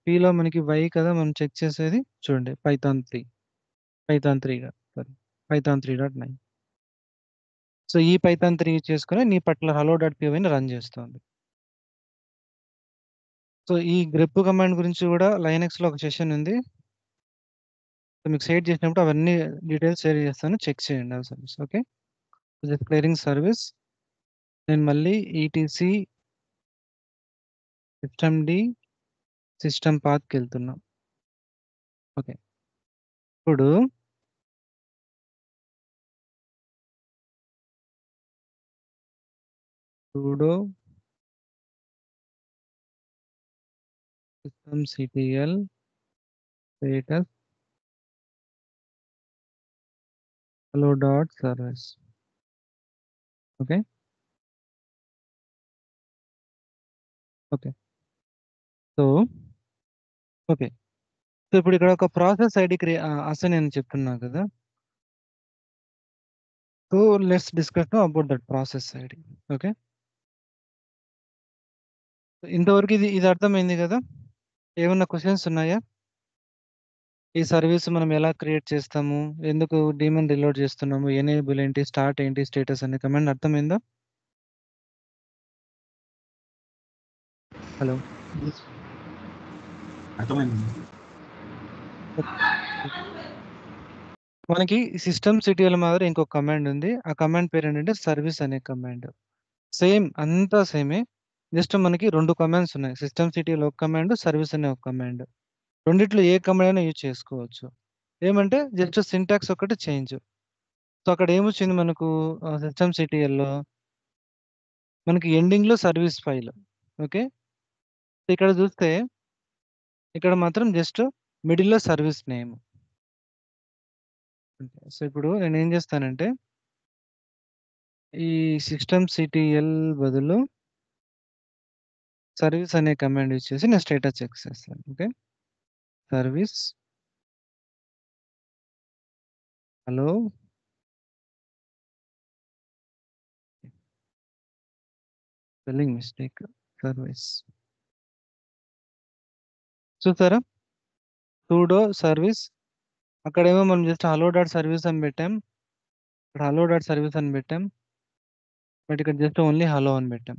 పీలో మనకి వై కదా మనం చెక్ చేసేది, చూడండి పైథాన్ 3 సారీ పైథాన్ 3.9. సో ఈ పైథాన్ 3 యూజ్ చేసుకుని నీ పర్టికులర్ హలో డాట్ పీవైని రన్ చేస్తుంది. సో ఈ గ్రెప్ కమాండ్ గురించి కూడా లైనక్స్లో ఒక సెషన్ ఉంది. సో మీకు షేర్ చేసినప్పుడు అవన్నీ డీటెయిల్స్ షేర్ చేస్తాను, చెక్ చేయండి ఆ సర్వీస్. ఓకే. క్లియరింగ్ సర్వీస్, నేను మళ్ళీ ఈటీసీ సిస్టమ్ డి సిస్టమ్ పాత్కి వెళ్తున్నా. ఓకే. ఇప్పుడు sudo systemctl status hello dot service. Okay. Okay. So okay. So ఇప్పుడు ఇక్కడ ఒక ప్రాసెస్ ఐడి అసైన్ అని చెప్తున్నా కదా. So let's discuss now about that process ID. Okay. ఇంతవరకు ఇది అర్థమైంది కదా? ఏమన్నా క్వశ్చన్స్ ఉన్నాయా? ఈ సర్వీస్ మనం ఎలా క్రియేట్ చేస్తాము? ఎందుకు డీమన్ రీలోడ్ చేస్తున్నాము? ఎనేబుల్ ఏంటి? స్టార్ట్ ఏంటి? స్టేటస్ అనే కమాండ్ అర్థమైందా? హలో. అర్థమైంది. మనకి సిస్టమ్ సిటీఎల్ మాదిరి ఇంకో కమాండ్ ఉంది. ఆ కమాండ్ పేరు ఏంటంటే సర్వీస్ అనే కమాండ్. సేమ్ అంతా సేమే. జస్ట్ మనకి 2 కమాండ్స్ ఉన్నాయి. సిస్టమ్ సిటీఎల్ ఒక కమాండ్, సర్వీస్ అనే ఒక కమాండ్. రెండిట్లో ఏ కమాండ్ అయినా యూజ్ చేసుకోవచ్చు. ఏమంటే జస్ట్ సింటాక్స్ ఒకటి చేంజ్. సో అక్కడ ఏమొచ్చింది మనకు సిస్టమ్ సిటీఎల్‌లో మనకి ఎండింగ్‌లో సర్వీస్ ఫైల్. ఓకే. ఇక్కడ చూస్తే ఇక్కడ మాత్రం జస్ట్ మిడిల్‌లో సర్వీస్ నేమ్. సో ఇప్పుడు నేనేం చేస్తానంటే ఈ సిస్టమ్ సిటీఎల్ బదులు సర్వీస్ అనే కమాండ్ యూజ్ చేసి నేను స్టేటస్ చెక్ చేస్తాను. Okay. Service hello spelling mistake service చూసారా? sudo సర్వీస్ అక్కడేమో మనం జస్ట్ హలో డాట్ సర్వీస్ అని పెట్టాం. ఇక్కడ హలో డాట్ సర్వీస్ అని పెట్టాం. బట్ ఇక్కడ జస్ట్ ఓన్లీ హలో అని పెట్టాం.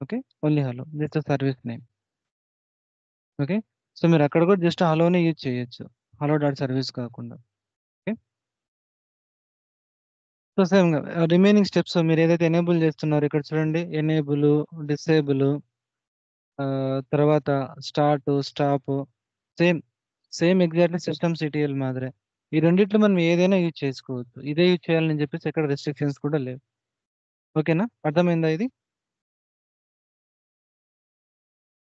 Okay. Only hello just service name. Okay. So మీరు అక్కడ కూడా జస్ట్ హలోనే యూజ్ చేయొచ్చు. హలో డాట్ సర్వీస్ కాకుండా. Okay. So same remaining steps మీరు ఏదైతే ఎనేబుల్ చేస్తున్నారో ఇక్కడ చూడండి ఎనేబుల్, డిసేబుల్, తర్వాత start, stop same same exactly systemctl మాదిరే. ఈ రెండిట్లో మనం ఏదైనా యూజ్ చేసుకోవచ్చు. ఇదే యూజ్ చేయాలని చెప్పేసి ఎక్కడ రెస్ట్రిక్షన్స్ కూడా లేవు. ఓకేనా? అర్థమైందా ఇది?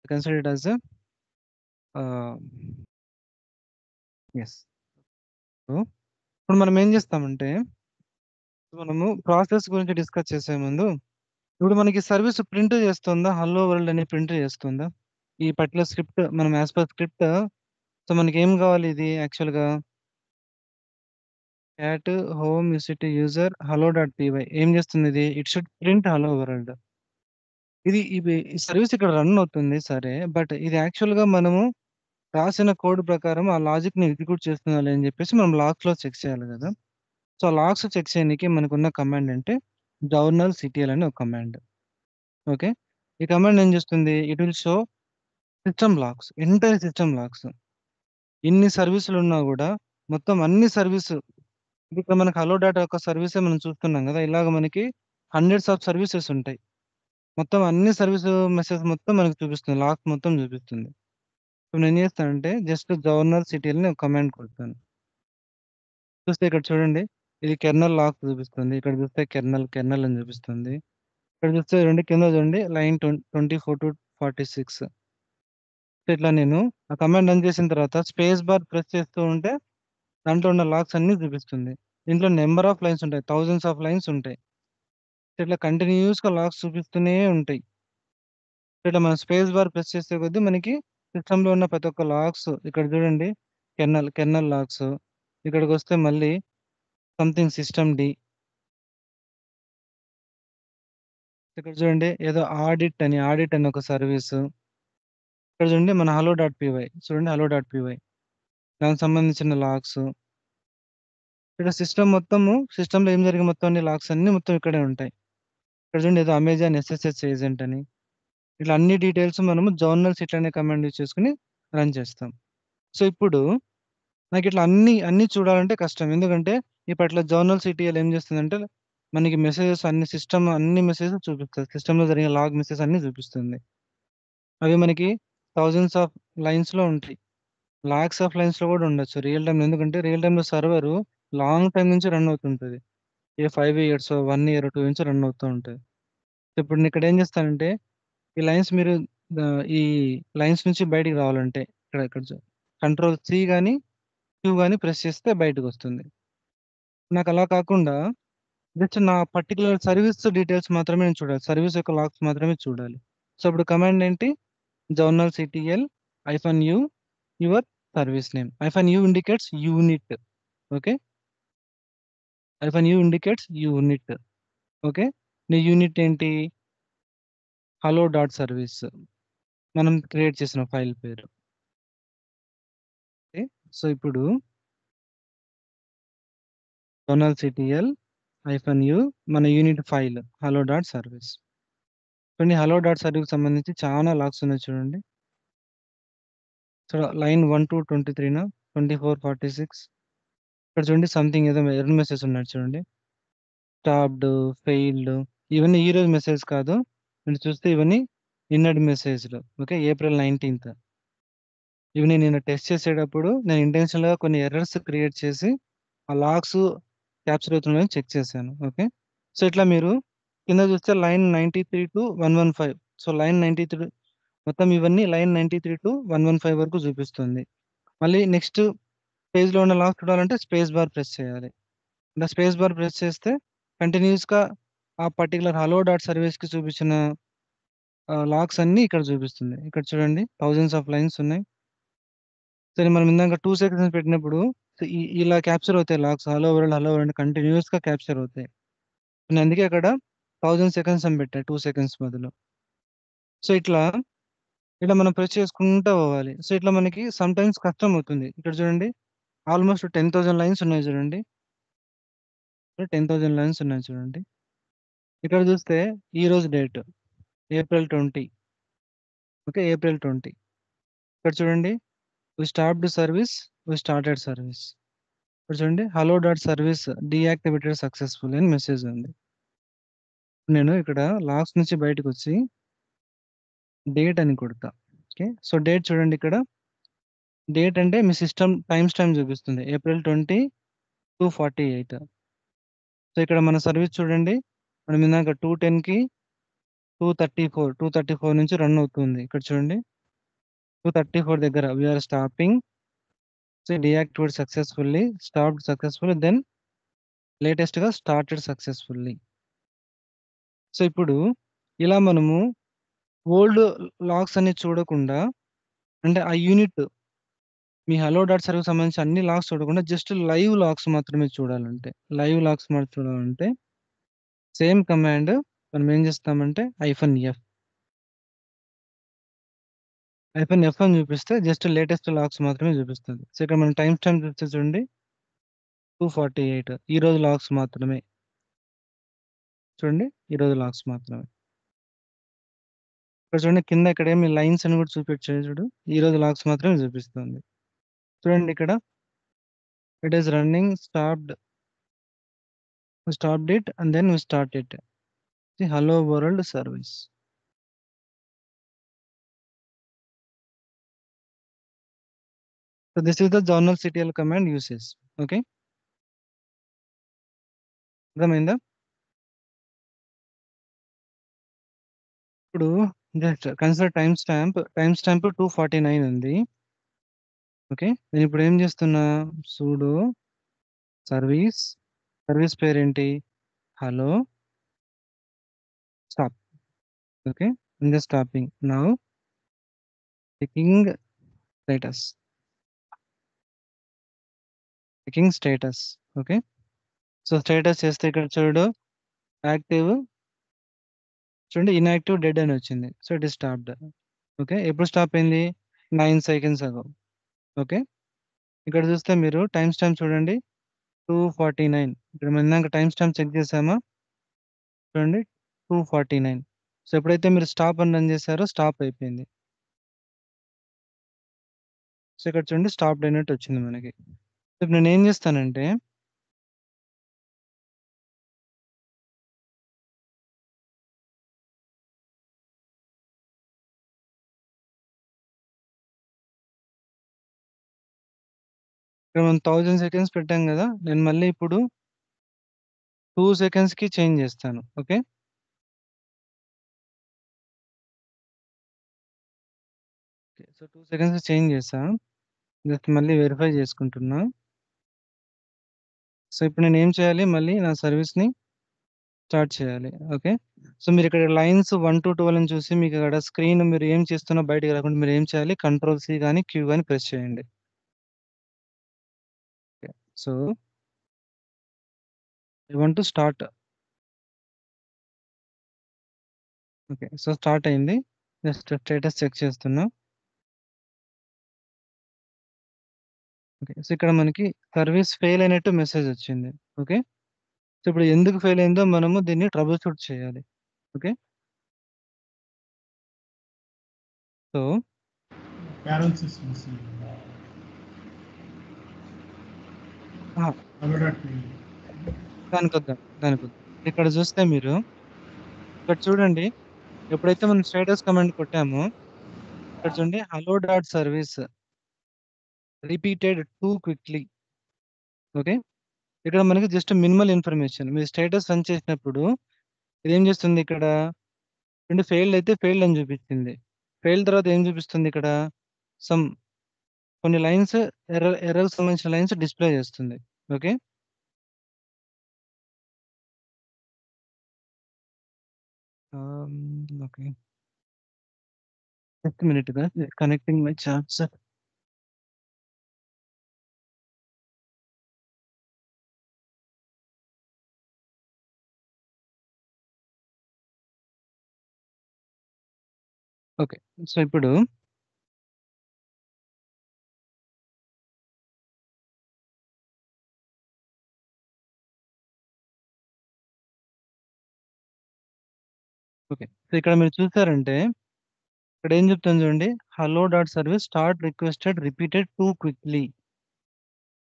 Consider it as yes. ఇప్పుడు మనం ఏం చేస్తామంటే మనము ప్రాసెస్ గురించి డిస్కస్ చేసే ముందు ఇప్పుడు మనకి సర్వీస్ ప్రింట్ చేస్తుందా? హలో వరల్డ్ అని ప్రింట్ చేస్తుందా? ఈ పర్టికులర్ స్క్రిప్ట్ మనం యాజ్ పర్ స్క్రిప్ట్ సో మనకి ఏం కావాలి ఇది యాక్చువల్‌గా cat home UCT user hello dot P Y ఏం చేస్తుంది ఇది? It should print hello world. ఇది ఈ సర్వీస్ ఇక్కడ రన్ అవుతుంది సరే. బట్ ఇది యాక్చువల్‌గా మనము రాసిన కోడ్ ప్రకారం ఆ లాజిక్‌ని ఎగ్జిక్యూట్ చేస్తుందా లేదా అని చెప్పేసి మనం లాగ్స్‌లో చెక్ చేయాలి కదా! సో, లాగ్స్ చెక్ చేయనీకి మనకున్న కమాండ్ అంటే జర్నల్ సిటీఎల్ అనే ఒక కమాండ్. ఓకే. ఈ కమాండ్ ఏం చేస్తుంది? It will show system logs. Entire system logs. ఇన్ని సర్వీసులున్నా గూడా మొత్తం అన్ని సర్వీసు ఇప్పుడు మనకు హలో డాటా యొక్క సర్వీసే మనం చూస్తున్నాం గదా! ఇలాగ మనకి హండ్రెడ్స్ ఆఫ్ సర్వీసెస్ ఉంటాయి. మొత్తం అన్ని సర్వీసు మెసేజ్ మొత్తం మనకు చూపిస్తుంది. లాగ్స్ మొత్తం చూపిస్తుంది. ఇప్పుడు నేనేం చేస్తానంటే జస్ట్ జర్నల్ సిటీఎల్ అని ఒక కమాండ్ కొడతాను. చూస్తే ఇక్కడ చూడండి. ఇది కెర్నల్ లాగ్స్ చూపిస్తుంది. ఇక్కడ చూస్తే కెర్నల్ అని చూపిస్తుంది. ఇక్కడ చూస్తే చూడండి కింద చూడండి లైన్ 24-46 ఇట్లా నేను ఆ కమాండ్ రన్ చేసిన తర్వాత స్పేస్ బార్ ప్రెస్ చేస్తూ ఉంటే దాంట్లో ఉన్న లాగ్స్ అన్నీ చూపిస్తుంది. దీంట్లో నంబర్ ఆఫ్ లైన్స్ ఉంటాయి. థౌసండ్స్ ఆఫ్ లైన్స్ ఉంటాయి. ఇట్లా కంటిన్యూయస్‌గా లాగ్స్ చూపిస్తూనే ఉంటాయి. ఇట్లా మనం స్పేస్ బార్ ప్రెస్ చేసే కొద్దీ మనకి సిస్టమ్‌లో ఉన్న ప్రతి ఒక్క లాగ్స్ ఇక్కడ చూడండి కెర్నల్ లాగ్స్. ఇక్కడికొస్తే మళ్ళీ సంథింగ్ సిస్టమ్ డి. ఇక్కడ చూడండి ఏదో ఆడిట్ అని ఒక సర్వీసు. ఇక్కడ చూడండి మన హలో డాట్ పీవై. చూడండి హలో డాట్ పీవై. దానికి సంబంధించిన లాగ్స్. ఇక్కడ సిస్టమ్‌లో ఏం జరిగే మొత్తం అన్ని లాగ్స్ అన్నీ మొత్తం ఇక్కడే ఉంటాయి. ఇక్కడ చూడండి ఏదో అమెజాన్ ఎస్ఎస్ఎస్ ఏజెంట్ అని. ఇట్లా అన్ని డీటెయిల్స్ మనము జర్నల్స్ ఇట్లనే కమాండ్ యూజ్ చేసుకొని రన్ చేస్తాం. సో, ఇప్పుడు నాకిట్లా అన్నీ చూడాలంటే కష్టం. ఎందుకంటే ఈ పర్టిక్యులర్ జర్నల్ సిటీఎల్ ఏం చేస్తుందంటే మనకి మెసేజెస్ అన్ని మెసేజెస్ చూపిస్తది. సిస్టమ్‌లో జరిగే లాగ్ మెసేజెస్ అన్నీ చూపిస్తుంది. అవి మనకి థౌసండ్స్ ఆఫ్ లైన్స్‌లో ఉంటాయి. లాక్స్ ఆఫ్ లైన్స్‌లో కూడా ఉండొచ్చు రియల్ టైమ్‌లో. ఎందుకంటే రియల్ టైమ్‌లో సర్వరు లాంగ్ టైమ్ నుంచి రన్ అవుతుంటది. 5 ఇయర్సో, 1 ఇయర్, 2 నుంచి రన్ అవుతూ ఉంటది. ఇప్పుడు నేనిక్కడ ఏం చేస్తానంటే ఈ లైన్స్ మీరు ఈ లైన్స్ నుంచి బయటికి రావాలంటే ఇక్కడ కంట్రోల్ సి గాని, క్యూ గాని ప్రెస్ చేస్తే బయటకొస్తుంది. నాకలా కాకుండా జస్ట్ నా పర్టిక్యులర్ సర్వీస్ డీటెయిల్స్ మాత్రమే నేను చూడాలి. సర్వీస్ యొక్క లాగ్స్ మాత్రమే చూడాలి. సో, అప్పుడు కమాండ్ ఏంటి? Journalctl -u your service name. -u indicates unit. Okay. -u indicates unit. Okay. నీ యూనిట్ ఏంటి? Hello dot service. మనం క్రియేట్ చేసిన ఫైల్ పేరు. ఓకే. సో, ఇప్పుడు -ctl -u మన unit file hello dot service. చూడండి హలో డాట్ సర్వీస్‌కి సంబంధించి చాలా లాగ్స్ ఉన్నాయి చూడండి. లైన్ 1-23 24, 46 ఇక్కడ చూడండి సంథింగ్ ఏదో ఎర్రర్ మెసేజ్ ఉన్నాడు చూడండి. స్టాప్డ్, ఫెయిల్డ్ ఇవన్నీ ఈ రోజు మెసేజ్ కాదు. మీరు చూస్తే ఇవన్నీ నిన్నటి మెసేజ్‌లు. ఓకే. ఏప్రిల్ 19థ్. ఇవి నేను టెస్ట్ చేసేటప్పుడు నేను ఇంటెన్షనల్‌గా కొన్ని ఎర్రర్స్ క్రియేట్ చేసి ఆ లాగ్స్ క్యాప్చర్ అవుతున్నాయని చెక్ చేశాను. ఓకే. సో, ఇట్లా మీరు కింద చూస్తే లైన్ 93-115 సో, లైన్ 93 మొత్తం ఇవన్నీ లైన్ 93-115 వరకు చూపిస్తుంది. మళ్ళీ నెక్స్ట్ పేజ్‌లో ఉన్న లాగ్స్ చూడాలంటే స్పేస్ బార్ ప్రెస్ చేయాలి. ఇలా స్పేస్ బార్ ప్రెస్ చేస్తే కంటిన్యూయస్‌గా ఆ పర్టిక్యులర్ హలో డాట్ సర్వీస్‌కి చూపించిన లాగ్స్ అన్నీ ఇక్కడ చూపిస్తుంది. ఇక్కడ చూడండి థౌసండ్స్ ఆఫ్ లైన్స్ ఉన్నాయి. సరే మనం ఇందాక 2 సెకండ్స్ పెట్టినప్పుడు ఇలా క్యాప్చర్ అవుతాయి logs. Hello world, hello world కంటిన్యూయస్‌గా క్యాప్చర్ అవుతాయి. నేను అందుకే అక్కడ 1000 సెకండ్స్ అని పెట్టా 2 సెకండ్స్ బదులు. సో, ఇట్లా మనం ప్రెస్ చేసుకుంటా పోవాలి. సో, ఇట్లా మనకి సమ్‌టైమ్స్ కష్టం అవుతుంది. ఇక్కడ చూడండి ఆల్‌మోస్ట్ 10,000 లైన్స్ ఉన్నాయి చూడండి. 10,000 లైన్స్ ఉన్నాయి చూడండి. ఇక్కడ చూస్తే ఈరోజు డేట్ ఏప్రిల్ 20. ఓకే. ఏప్రిల్ 20. ఇక్కడ చూడండి we stopped service, we started service. ఇక్కడ చూడండి hello dot service deactivated successfully అని మెసేజ్ ఉంది. నేను ఇక్కడ లాగ్స్ నుంచి బయటకొచ్చి డేట్ అని కొడతా. ఓకే. సో, డేట్ చూడండి ఇక్కడ. డేట్ అంటే మీ సిస్టమ్ టైమ్ స్టాంప్ చూపిస్తుంది. ఏప్రిల్ 20, 2:48. సో, ఇక్కడ మన సర్వీస్ చూడండి. మనం ఇందాక 2:10కి 2:34 నుంచి రన్ అవుతుంది. ఇక్కడ చూడండి 2:34 దగ్గర we are stopping. So, deactivate successfully, stopped successfully then లేటెస్ట్‌గా స్టార్టెడ్ సక్సెస్‌ఫుల్లీ. సో, ఇప్పుడు ఇలా మనము ఓల్డ్ లాగ్స్ అన్ని చూడకుండా అంటే ఆ యూనిట్ మీ హలో డాట్ సర్వీస్‌కి సంబంధించి అన్ని లాగ్స్ చూడకుండా జస్ట్ లైవ్ లాగ్స్ మాత్రమే చూడాలంటే, లైవ్ లాగ్స్ మాత్రం చూడాలంటే సేమ్ కమాండ్ మనం ఏం చేస్తామంటే -F అని చూపిస్తే జస్ట్ లేటెస్ట్ లాగ్స్ మాత్రమే చూపిస్తుంది. సో, ఇక్కడ మనం టైమ్ స్టాంప్ చూస్తే చూడండి 2:48 ఈరోజు లాగ్స్ మాత్రమే. చూడండి ఈరోజు లాగ్స్ మాత్రమే. ఇక్కడ చూడండి కింద ఇక్కడేమి లైన్స్ అని కూడా చూపించలేదు చూడు. ఈరోజు లాగ్స్ మాత్రమే చూపిస్తుంది. చూడండి ఇక్కడ it is running stopped it and then we start it. The hello world service. So, this is the journalctl command usage. Okay. అర్థమైందా? ఇప్పుడు జస్ట్ కన్సిడర్ టైమ్ స్టాంప్ 2:49 ఉంది. ఓకే. నేను ఇప్పుడు ఏం చేస్తున్నా సుడో సర్వీస్ పేరేంటి? Hello stop. Okay. I'm just stopping. Now checking status. Okay. So, status చేస్తే ఇక్కడ చూడు యాక్టివ్ చూడండి ఇన్‌యాక్టివ్, డెడ్ అని వచ్చింది. So, it is stopped. Okay. ఎప్పుడు స్టాప్ అయింది? 9 సెకండ్స్ అగో. ఓకే. ఇక్కడ చూస్తే మీరు టైమ్ స్టాంప్ చూడండి 2:49 ఇక్కడ మనం ఇందాక టైమ్ స్టాంప్ చెక్ చేసామా? చూడండి 2:49. సో, ఎప్పుడైతే మీరు స్టాప్ అని రన్ చేసారో స్టాప్ అయిపోయింది. సో, ఇక్కడ చూడండి స్టాప్డ్ అయినట్టు వచ్చింది మనకి. ఇప్పుడు నేనేం చేస్తానంటే ఇక్కడ మనం 1000 సెకండ్స్ పెట్టాం కదా! నేను మళ్ళీ ఇప్పుడు 2 సెకండ్స్‌కి చేంజ్ చేస్తాను. ఓకే. సో, 2 సెకండ్స్‌కి చేంజ్ చేశా. జస్ట్ మళ్ళీ వెరిఫై చేసుకుంటున్నా. సో, ఇప్పుడు నేనేం చేయాలి మళ్ళీ నా సర్వీస్‌ని స్టార్ట్ చేయాలి. ఓకే. సో, మీరిక్కడ లైన్స్ 1-12 అని చూసి మీకక్కడ స్క్రీన్ మీరు ఏం చేస్తున్నా బయటికి రాకుండా మీరేం చేయాలి కంట్రోల్ సి గాని, క్యూ గాని ప్రెస్ చేయండి. Okay. So you want to start. Okay. So, start అయింది. జస్ట్ స్టేటస్ చెక్ చేస్తున్నా. ఓకే. సో, ఇక్కడ మనకి సర్వీస్ ఫెయిల్ అయినట్టు మెసేజ్ వచ్చింది. ఓకే. సో, ఇప్పుడు ఎందుకు ఫెయిల్ అయిందో మనము దీన్ని ట్రబుల్ షూట్ చేయాలి. ఓకే. So, Parentheses. ఆ! దానికొద్దాం. దానికొద్దాం. ఇక్కడ చూస్తే మీరు ఇక్కడ చూడండి. ఎప్పుడైతే మనం స్టేటస్ కమాండ్ కొట్టామో ఇక్కడ చూడండి hello dot service repeated two quickly. Okay. ఇక్కడ మనకి జస్ట్ మినిమల్ ఇన్ఫర్మేషన్. మీరు స్టేటస్ రన్ చేసినప్పుడు ఇదేం చేస్తుంది ఇక్కడ ఫెయిల్డ్ అయితే ఫెయిల్డ్ అని చూపిస్తుంది. ఫెయిల్ తర్వాత ఏం చూపిస్తుంది ఇక్కడ సమ్ కొన్ని లైన్స్ ఎర్రర్‌కి సంబంధించిన లైన్స్ డిస్‌ప్లే చేస్తుంది. Okay. Okay. Just minute connecting my charger. Okay. So, ఇప్పుడు ఓకే. సో, ఇక్కడ మీరు చూసారంటే ఇక్కడ ఏం చెప్తుంది చూడండి. Hello dot service start requested repeated two quickly.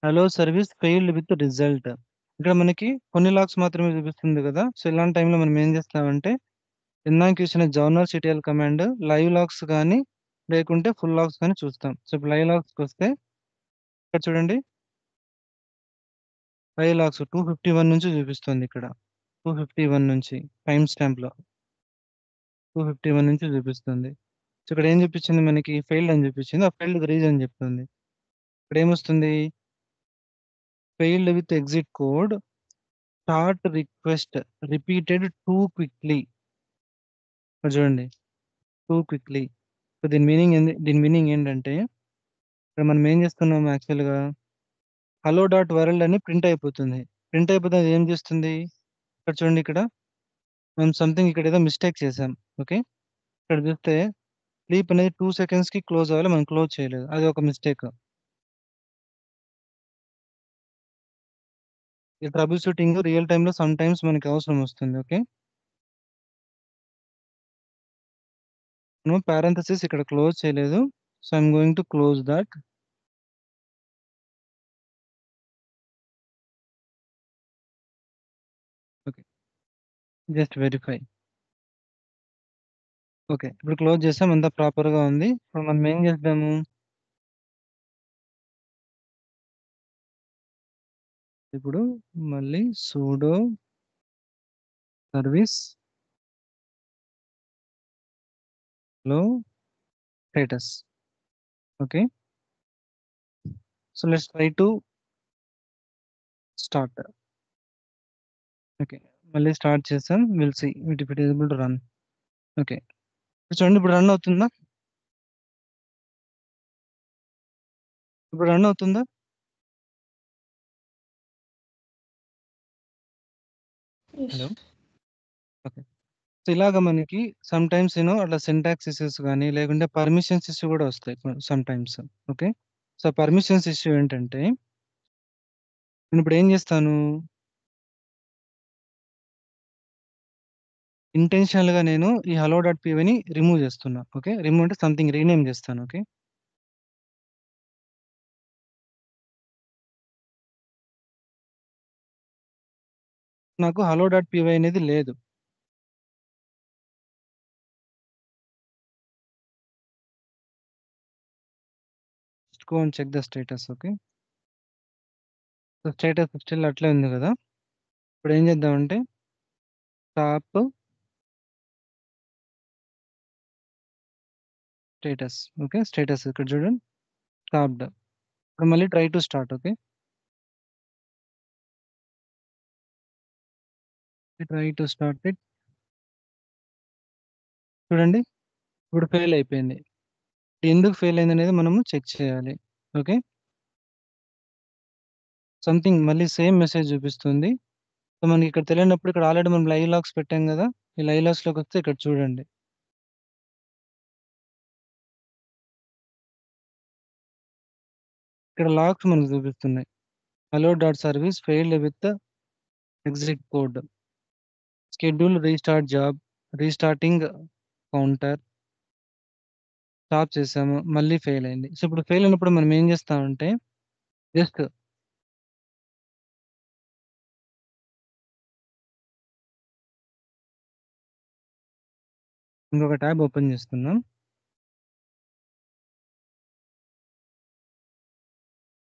Hello service failed with result. ఇక్కడ మనకి కొన్ని లాగ్స్ మాత్రమే చూపిస్తుంది కదా. సో, ఇలాంటి టైంలో మనం ఏం చేస్తామంటే ఇందాక ఇచ్చిన journal CTL command live logs కానీ లేకుంటే ఫుల్ లాగ్స్ కానీ చూస్తాం. సో, ఇప్పుడు లైవ్ లాగ్స్కి వస్తే ఇక్కడ చూడండి లైవ్ లాగ్స్ 251 నుంచి చూపిస్తుంది ఇక్కడ. 251 నుంచి టైమ్ స్టాంప్‌లో 251 నుంచి చూపిస్తుంది. సో, ఇక్కడ ఏం చూపించింది మనకి ఫెయిల్డ్ అని చూపించింది. ఆ ఫెయిల్డ్‌కి రీజన్ చెప్తుంది. ఇక్కడ ఏమొస్తుంది failed with exit code start request repeated two quickly. ఇక్కడ చూడండి టూ క్విక్లీ. సో, దీని మీనింగ్ ఏంటంటే ఇక్కడ మనం ఏం చేస్తున్నాం యాక్చువల్‌గా హలో డాట్ వరల్డ్ అని ప్రింట్ అయిపోతుంది. ప్రింట్ అయిపోతే అది ఏం చేస్తుంది ఇక్కడ చూడండి ఇక్కడ మనం సంథింగ్ ఇక్కడ ఏదో మిస్టేక్ చేసాం. ఓకే. ఇక్కడ చూస్తే స్లీప్ అనేది 2 సెకండ్స్‌కి క్లోజ్ అవ్వాలి. మనం క్లోజ్ చేయలేదు. అది ఒక మిస్టేక్. ఈ ట్రబుల్ షూటింగ్ రియల్ టైమ్‌లో సమ్ టైమ్స్ మనకి అవసరం వస్తుంది. ఓకే. మనం పారెంథసిస్ ఇక్కడ క్లోజ్ చేయలేదు. So, I am going to close that. Okay. Just verify. Okay. ఇప్పుడు క్లోజ్ చేసాం. అంతా ప్రాపర్‌గా ఉంది. ఇప్పుడు మనం ఏం చేద్దాము ఇప్పుడు మళ్ళీ సుడో సర్వీస్ లో status. Okay. So, let's try to start. Okay. మళ్ళీ స్టార్ట్ చేసాం. Will see it if it is able to run. Okay. చూడండి ఇప్పుడు రన్ అవుతుందా? ఇప్పుడు రన్ అవుతుందా? హలో. ఓకే. సో, ఇలాగ మనకి సమ్ టైమ్స్ అట్లా సింటాక్స్ ఇష్యూస్ గాని లేకుంటే పర్మిషన్స్ ఇష్యూ కూడా వస్తాయి sometimes. Okay. So, permissions issue ఏంటంటే నేనిప్పుడు ఏం చేస్తాను ఇంటెన్షనల్‌గా నేను ఈ హలో డాట్ పీవైని రిమూవ్ చేస్తున్నా. ఓకే. రిమూవ్ అంటే సంథింగ్ రీనేమ్ చేస్తాను. ఓకే. నాకు హలో డాట్ పీవై అనేది లేదు. Just go and check the status. Okay. So, status still అట్లే ఉంది కదా. ఇప్పుడు ఏం చేద్దామంటే టాప్ స్టేటస్. ఓకే. స్టేటస్ ఇక్కడ చూడండి స్టాప్డ్. ఇప్పుడు మళ్ళీ try to start. Okay. Try to start it. చూడండి ఇప్పుడు ఫెయిల్ అయిపోయింది. ఎందుకు ఫెయిల్ అయిందనేది మనము చెక్ చేయాలి. ఓకే. సంథింగ్ మళ్ళీ సేమ్ మెసేజ్ చూపిస్తుంది. మనకి ఇక్కడ తెలియనప్పుడు ఇక్కడ ఆల్రెడీ మనం లైవ్ లాగ్స్ పెట్టాం కదా, ఈ లైవ్ లాగ్స్లోకి వస్తే ఇక్కడ చూడండి. ఇక్కడ లాగ్స్ మనకు చూపిస్తున్నాయి. Hello dot service failed with exit code, schedule restart job, restarting counter, stop చేసాము, మళ్ళీ ఫెయిల్ అయింది. సో ఇప్పుడు ఫెయిల్ అయినప్పుడు మనం ఏం చేస్తామంటే జస్ట్ ఇంకొక ట్యాబ్ ఓపెన్ చేస్తున్నాం.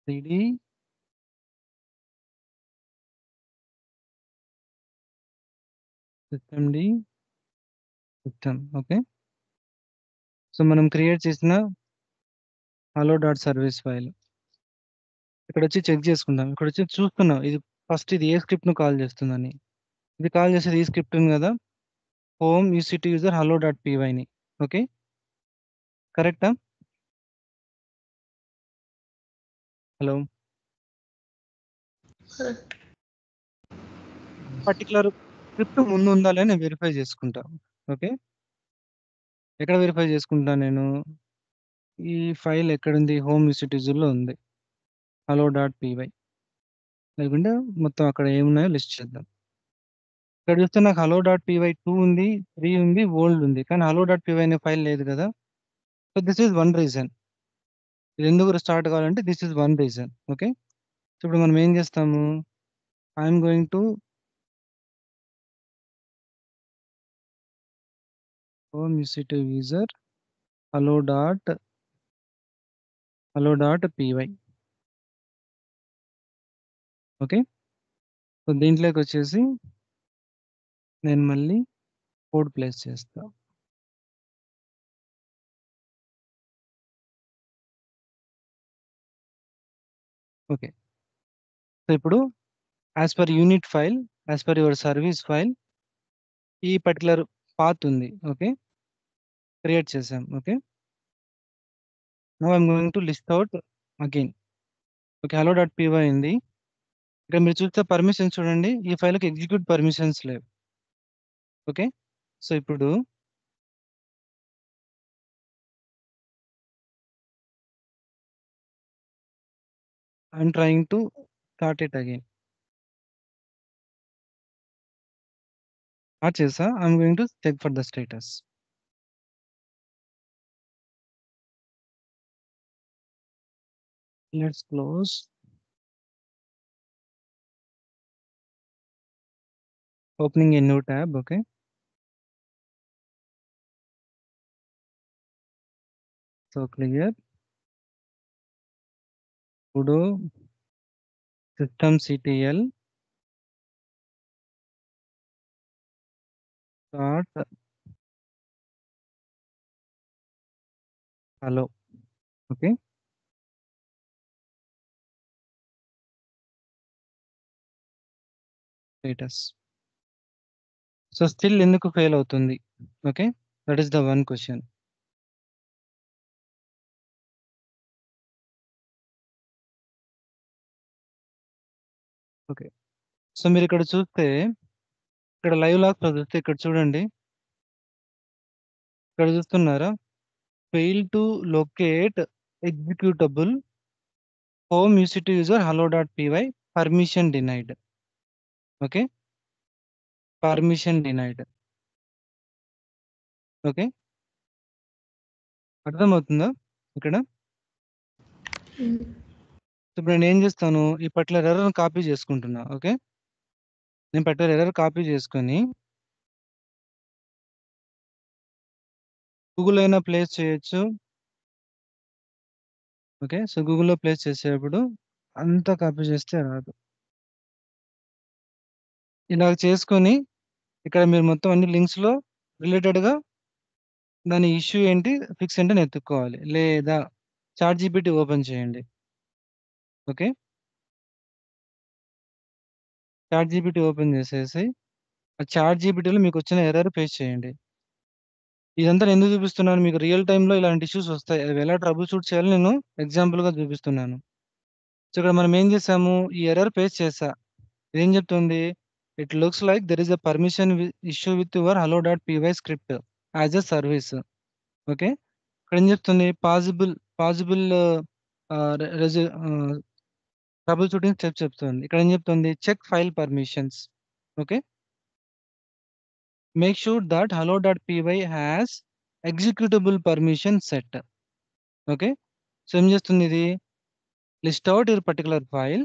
CD systemd system. Okay, so మనం క్రియేట్ చేసిన హలో డాట్ సర్వీస్ ఫైల్ ఇక్కడ వచ్చి చెక్ చేసుకుంటాం. ఇక్కడ వచ్చి చూస్తున్నాం ఇది ఫస్ట్ ఇది ఏ స్క్రిప్ట్ ను కాల్ చేస్తుందని. ఇది కాల్ చేసేది ఈ స్క్రిప్ట్ ఉంది కదా, home UCT user hello dot పీవైని. ఓకే, కరెక్టా? హలో, పర్టికులర్ స్క్రిప్ట్ ముందు ఉందా అని నేను వెరిఫై చేసుకుంటా. ఓకే, ఎక్కడ వెరిఫై చేసుకుంటా నేను? ఈ ఫైల్ ఎక్కడుంది? హోమ్ యూసిటీజుల్లో ఉంది, హలో డాట్ పీవై. లేకుంటే మొత్తం అక్కడ ఏమున్నాయో లిస్ట్ చేద్దాం. ఇక్కడ చూస్తే నాకు హలో డాట్ పీవై 2 ఉంది, 3 ఉంది, ఓల్డ్ ఉంది, కానీ హలో డాట్ పీవై అనే ఫైల్ లేదు కదా. So this is one reason. ఇది ఎందుకు స్టార్ట్ కావాలంటే this is one reason. Okay, so ఇప్పుడు మనం ఏం చేస్తాము? I'm going to home UCT user hello dot py. Okay, so దీంట్లోకి వచ్చేసి నేను మళ్ళీ కోడ్ ప్లేస్ చేస్తా. ఓకే, సో ఇప్పుడు as per unit file, as per your service file, ఈ పర్టికులర్ పాత్ ఉంది. ఓకే, క్రియేట్ చేసాం. Okay, now I'm going to list out again. Okay, hello dot PY ఉంది. ఇక్కడ మీరు చూస్తే పర్మిషన్స్ చూడండి, ఈ ఫైల్కి ఎగ్జిక్యూట్ పర్మిషన్స్ లేవు. ఓకే, సో ఇప్పుడు I'm trying to start it again. Start చేసా, I'm going to check for the status. Let's close. Opening a new tab. Okay, so clear sudo systemctl start hello. Okay, status. So still ఎందుకు fail అవుతుంది? Okay, that is the one question. Okay, so మీరు ఇక్కడ చూస్తే, ఇక్కడ live logs చూస్తే ఇక్కడ చూడండి, ఇక్కడ చూస్తున్నారా? Fail to locate executable home UCT user hello dot py permission denied. Okay, permission denied. Okay, అర్థమవుతుందా ఇక్కడ? ఇప్పుడు నేను ఏం చేస్తాను, ఈ పర్టికులర్ ఎర్రర్ కాపీ చేసుకుంటున్నా. ఓకే, నేను పర్టికులర్ ఎర్రర్ కాపీ చేసుకొని గూగుల్ అయినా ప్లేస్ చేయొచ్చు. ఓకే, సో గూగుల్లో ప్లేస్ చేసేటప్పుడు అంతా కాపీ చేస్తే రాదు. ఇలా చేసుకొని ఇక్కడ మీరు మొత్తం అన్ని లింక్స్లో రిలేటెడ్గా దాని ఇష్యూ ఏంటి, ఫిక్స్ ఏంటి ఎత్తుక్కోవాలి. లేదా చాట్ జీపీటీ ఓపెన్ చేయండి. ఓకే, చాట్ జీపీటీ ఓపెన్ చేసేసి ఆ చాట్ జీపీటీలో మీకు వచ్చిన ఎర్రర్ పేస్ట్ చేయండి. ఇదంతా నేను ఎందుకు చూపిస్తున్నాను, మీకు రియల్ టైంలో ఇలాంటి ఇష్యూస్ వస్తాయి, అవి ఎలా ట్రబుల్ షూట్ చేయాలో నేను ఎగ్జాంపుల్గా చూపిస్తున్నాను. సో ఇక్కడ మనం ఏం చేసాము, ఈ ఎర్రర్ పేస్ట్ చేసా. ఇదేం చెప్తుంది, It looks like there is a permission issue with your hello.py script as a service. Okay. ఇక్కడ ఏం చెప్తుంది పాసిబుల్ ట్రబుల్ షూటింగ్ స్టెప్ చెప్తుంది. ఇక్కడ ఏం చెప్తుంది check file permissions. Okay. Make sure that hello.py has executable permission set. Okay. So ఏం చేస్తుంది ఇది list out your particular file,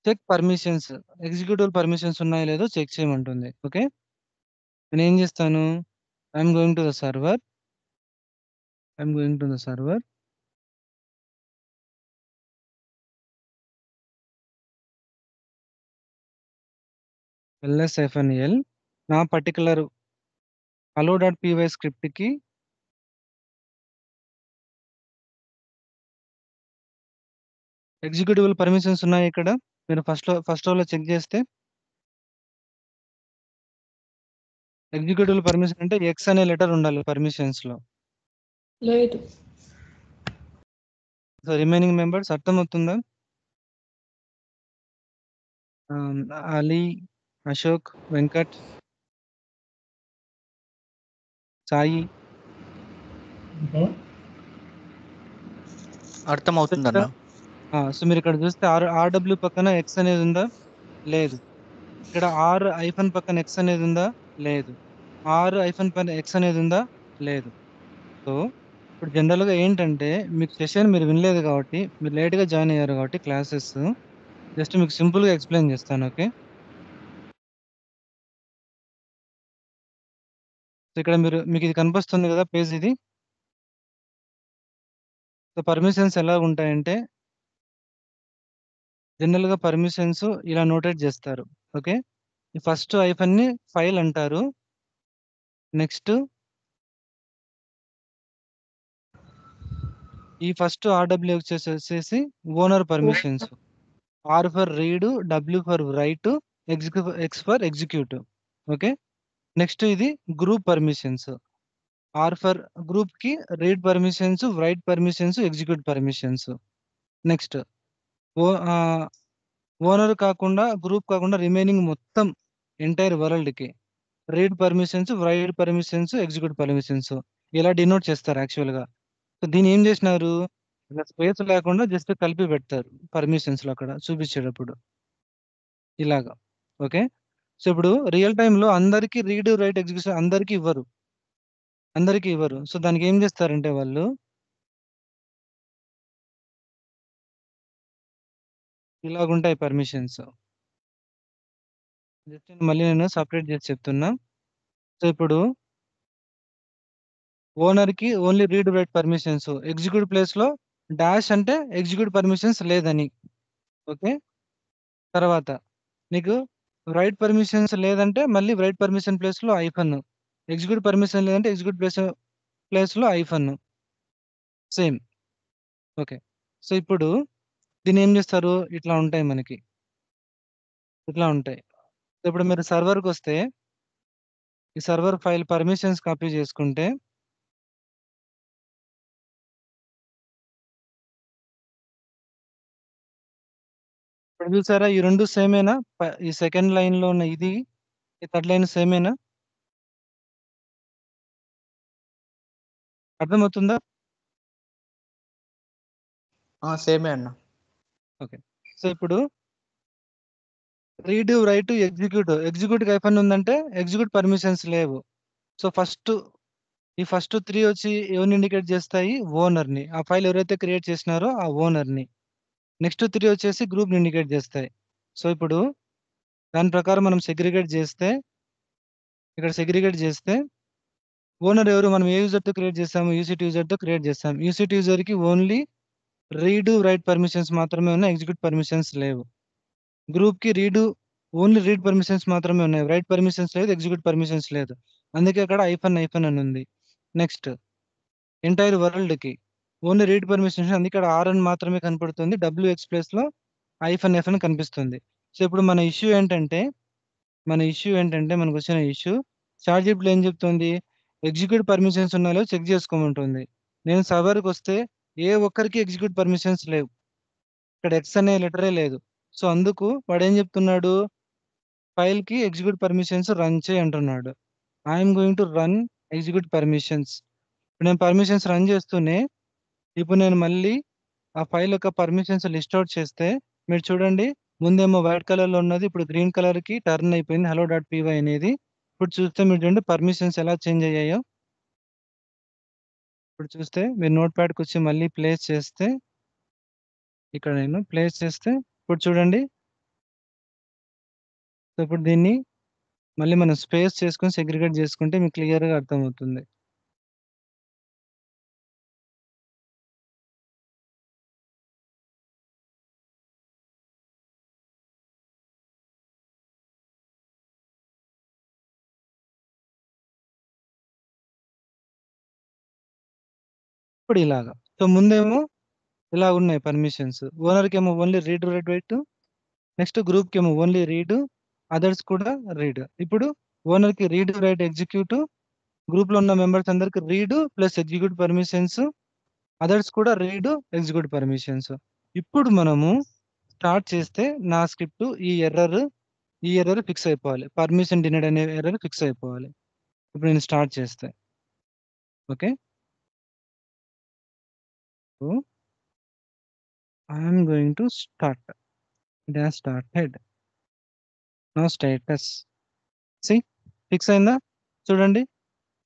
check permissions, executable permissions ఉన్నాయో లేదో చెక్ చేయమంటుంది. ఓకే. నేను ఏం చేస్తాను I'm going to the server ls-l నా పర్టికులర్ hello.py స్క్రిప్ట్‌కి ఎగ్జిక్యూటబుల్ పర్మిషన్స్ ఉన్నాయి ఇక్కడ. మీరు ఫస్ట్ రోలో చెక్ చేస్తే ఎగ్జిక్యూటబుల్ పర్మిషన్ అంటే ఎక్స్ అనే లెటర్ ఉండాలి పర్మిషన్స్‌లో. లేదు. సో రిమైనింగ్ మెంబర్స్ అర్థమవుతుందా? అలీ, అశోక్, వెంకట్, సాయి. అర్థమవుతుందన్న. సో మీరు ఇక్కడ చూస్తే ఆర్‌డబ్ల్యూ పక్కన ఎక్స్ అనేది ఉందా? లేదు. ఇక్కడ ఆర్-ఐఫన్ పక్కన ఎక్స్ అనేది ఉందా? లేదు. ఆర్-ఐఫన్ పైన ఎక్స్ అనేది ఉందా? లేదు. సో ఇప్పుడు జనరల్‌గా ఏంటంటే మీకు సెషన్ మీరు వినలేదు కాబట్టి, మీరు లేట్‌గా జాయిన్ అయ్యారు కాబట్టి క్లాసెస్ జస్ట్ మీకు సింపుల్‌గా ఎక్స్‌ప్లెయిన్ చేస్తాను. ఓకే. సో ఇక్కడ మీకు ఇది కనిపిస్తుంది కదా పేజ్ ఇది. సో పర్మిషన్స్ ఎలా ఉంటాయంటే జనరల్‌గా పర్మిషన్స్ ఇలా నోటేట్ చేస్తారు. ఓకే. ఈ ఫస్ట్ ఐఫన్‌ని ఫైల్ అంటారు. నెక్స్ట్ ఈ ఫస్ట్ ఆర్‌డబ్ల్యూ వచ్చేసి owner permissions. R for read, W for write, X for execute. Okay. Next ఇది గ్రూప్ పర్మిషన్స్. ఆర్ ఫర్ గ్రూప్‌కి read permissions, write permissions, execute permissions. Next owner కాకుండా group కాకుండా remaining మొత్తం entire వరల్డ్‌కి read permissions, write permissions, execute permissions ఇలా denote చేస్తారు యాక్చువల్‌గా. So దీన్ని ఏం చేసినారు ఇలా స్పేస్ లేకుండా జస్ట్ కలిపి పెడతారు పర్మిషన్స్‌లో అక్కడ చూపించేటప్పుడు. ఇలాగా. ఓకే. సో ఇప్పుడు రియల్ టైమ్‌లో అందరికి రీడ్, రైట్, ఎగ్జిక్యూషన్ అందరికి ఇవ్వరు. సో దానికి ఏం చేస్తారంటే వాళ్ళు ఇలాగుంటాయి పర్మిషన్స్. జస్ట్ మళ్ళీ నేను సెపరేట్ చేసి చెప్తున్నా. సో ఇప్పుడు ఓనర్‌కి only read, write permissions. Execute ప్లేస్‌లో డాష్ అంటే ఎగ్జిక్యూట్ పర్మిషన్స్ లేదని. ఓకే. తర్వాత నీకు రైట్ పర్మిషన్స్ లేదంటే మళ్ళీ రైట్ పర్మిషన్ ప్లేస్‌లో ఐఫన్. ఎగ్జిక్యూట్ పర్మిషన్ లేదంటే ఎగ్జిక్యూట్ ప్లేస్‌లో ఐఫన్. సేమ్. ఓకే. సో ఇప్పుడు దీన్ని ఏం చేస్తారు ఇట్లా ఉంటాయి మనకి. ఇట్లా ఉంటాయి. ఇప్పుడు మీరు సర్వర్‌కొస్తే ఈ సర్వర్ ఫైల్ పర్మిషన్స్ కాపీ చేసుకుంటే ఇప్పుడు చూసారా ఈ 2 సేమేనా? ఈ సెకండ్ లైన్‌లో ఉన్న ఇది, ఈ థర్డ్ లైన్ సేమేనా? అర్థమవుతుందా? సేమే అన్న. ఓకే. సో ఇప్పుడు రీడ్, రైట్, ఎగ్జిక్యూట్‌కి ఐఫన్ ఉందంటే ఎగ్జిక్యూట్ పర్మిషన్స్ లేవు. సో ఈ ఫస్ట్ 3 వచ్చి ఎవరిని ఇండికేట్ చేస్తాయి? ఓనర్‌ని. ఆ ఫైల్ ఎవరైతే క్రియేట్ చేసినారో ఆ ఓనర్‌ని. నెక్స్ట్ 3 వచ్చేసి గ్రూప్‌ని ఇండికేట్ చేస్తాయి. సో ఇప్పుడు దాని ప్రకారం మనం సెగ్రిగేట్ చేస్తే ఓనర్ ఎవరు? మనం ఏ యూజర్‌తో క్రియేట్ చేసాము? యూసీటీ యూజర్‌తో క్రియేట్ చేసాం. యూసీటీ యూజర్‌కి ఓన్లీ రీడ్, రైట్ పర్మిషన్స్ మాత్రమే ఉన్నాయి. ఎగ్జిక్యూట్ పర్మిషన్స్ లేవు. గ్రూప్‌కి ఓన్లీ రీడ్ పర్మిషన్స్ మాత్రమే ఉన్నాయి. రైట్ పర్మిషన్స్ లేదు. ఎగ్జిక్యూట్ పర్మిషన్స్ లేదు. అందుకే అక్కడ ఐఫన్ అని ఉంది. నెక్స్ట్ ఎంటైర్ వరల్డ్‌కి ఓన్లీ రీడ్ పర్మిషన్స్ అందుకే ఇక్కడ ఆర్ అని మాత్రమే కనపడుతుంది. డబ్ల్యూఎక్స్ ప్లేస్‌లో ఐఫన్ కనిపిస్తుంది. సో ఇప్పుడు మన ఇష్యూ ఏంటంటే మనకొచ్చిన ఇష్యూ చాట్‌జీపీటీలో ఏం చెప్తుంది? ఎగ్జిక్యూట్ పర్మిషన్స్ ఉన్నాయో చెక్ చేసుకోమంటుంది. నేను సర్వర్‌కొస్తే ఏ ఒక్కరికి ఎగ్జిక్యూట్ పర్మిషన్స్ లేవు. ఇక్కడ ఎక్స్ అనే లెటరే లేదు. సో అందుకు వాడేం చెప్తున్నాడు? ఫైల్‌కి ఎగ్జిక్యూట్ పర్మిషన్స్ రన్ చేయి అంటున్నాడు. I'm going to run execute permissions. ఇప్పుడు నేను పర్మిషన్స్ రన్ చేస్తూనే ఇప్పుడు నేను మళ్ళీ ఆ ఫైల్ యొక్క పర్మిషన్స్ లిస్ట్ ఔట్ చేస్తే మీరు చూడండి ముందేమో వైట్ కలర్‌లో ఉన్నది ఇప్పుడు గ్రీన్ కలర్‌కి టర్న్ అయిపోయింది hello.py అనేది. ఇప్పుడు చూస్తే మీరు చూడండి పర్మిషన్స్ ఎలా చేంజ్ అయ్యాయో. ఇప్పుడు చూస్తే మీరు నోట్‌ప్యాడ్‌కొచ్చి మళ్ళీ ప్లేస్ చేస్తే ఇక్కడ నేను ప్లేస్ చేస్తే ఇప్పుడు చూడండి. సో, ఇప్పుడు దీన్ని మళ్ళీ మనం స్పేస్ చేసుకొని సెగ్రిగేట్ చేసుకుంటే మీకు క్లియర్‌గా అర్థమవుతుంది. ఇప్పుడు ఇలాగా. సో, ముందేమో ఇలా ఉన్నాయి పర్మిషన్స్. ఓనర్‌కేమో ఓన్లీ రీడ్, రైట్. నెక్స్ట్ గ్రూప్‌కేమో ఓన్లీ రీడ్, అదర్స్ కూడా రీడ్. ఇప్పుడు ఓనర్‌కి రీడ్, రైట్, ఎగ్జిక్యూట్, గ్రూప్‌లో ఉన్న మెంబర్స్ అందరికి read plus execute permissions, others కూడా రీడ్, ఎగ్జిక్యూట్ పర్మిషన్స్. ఇప్పుడు మనము స్టార్ట్ చేస్తే నా స్క్రిప్ట్ ఈ ఎర్రర్ ఫిక్స్ అయిపోవాలి. పర్మిషన్ డినైడ్ అనే ఎర్రర్ ఫిక్స్ అయిపోవాలి. ఇప్పుడు నేను స్టార్ట్ చేస్తే. Okay. So, I'm going to start. It has started. Now status. See fix అయిందా? చూడండి.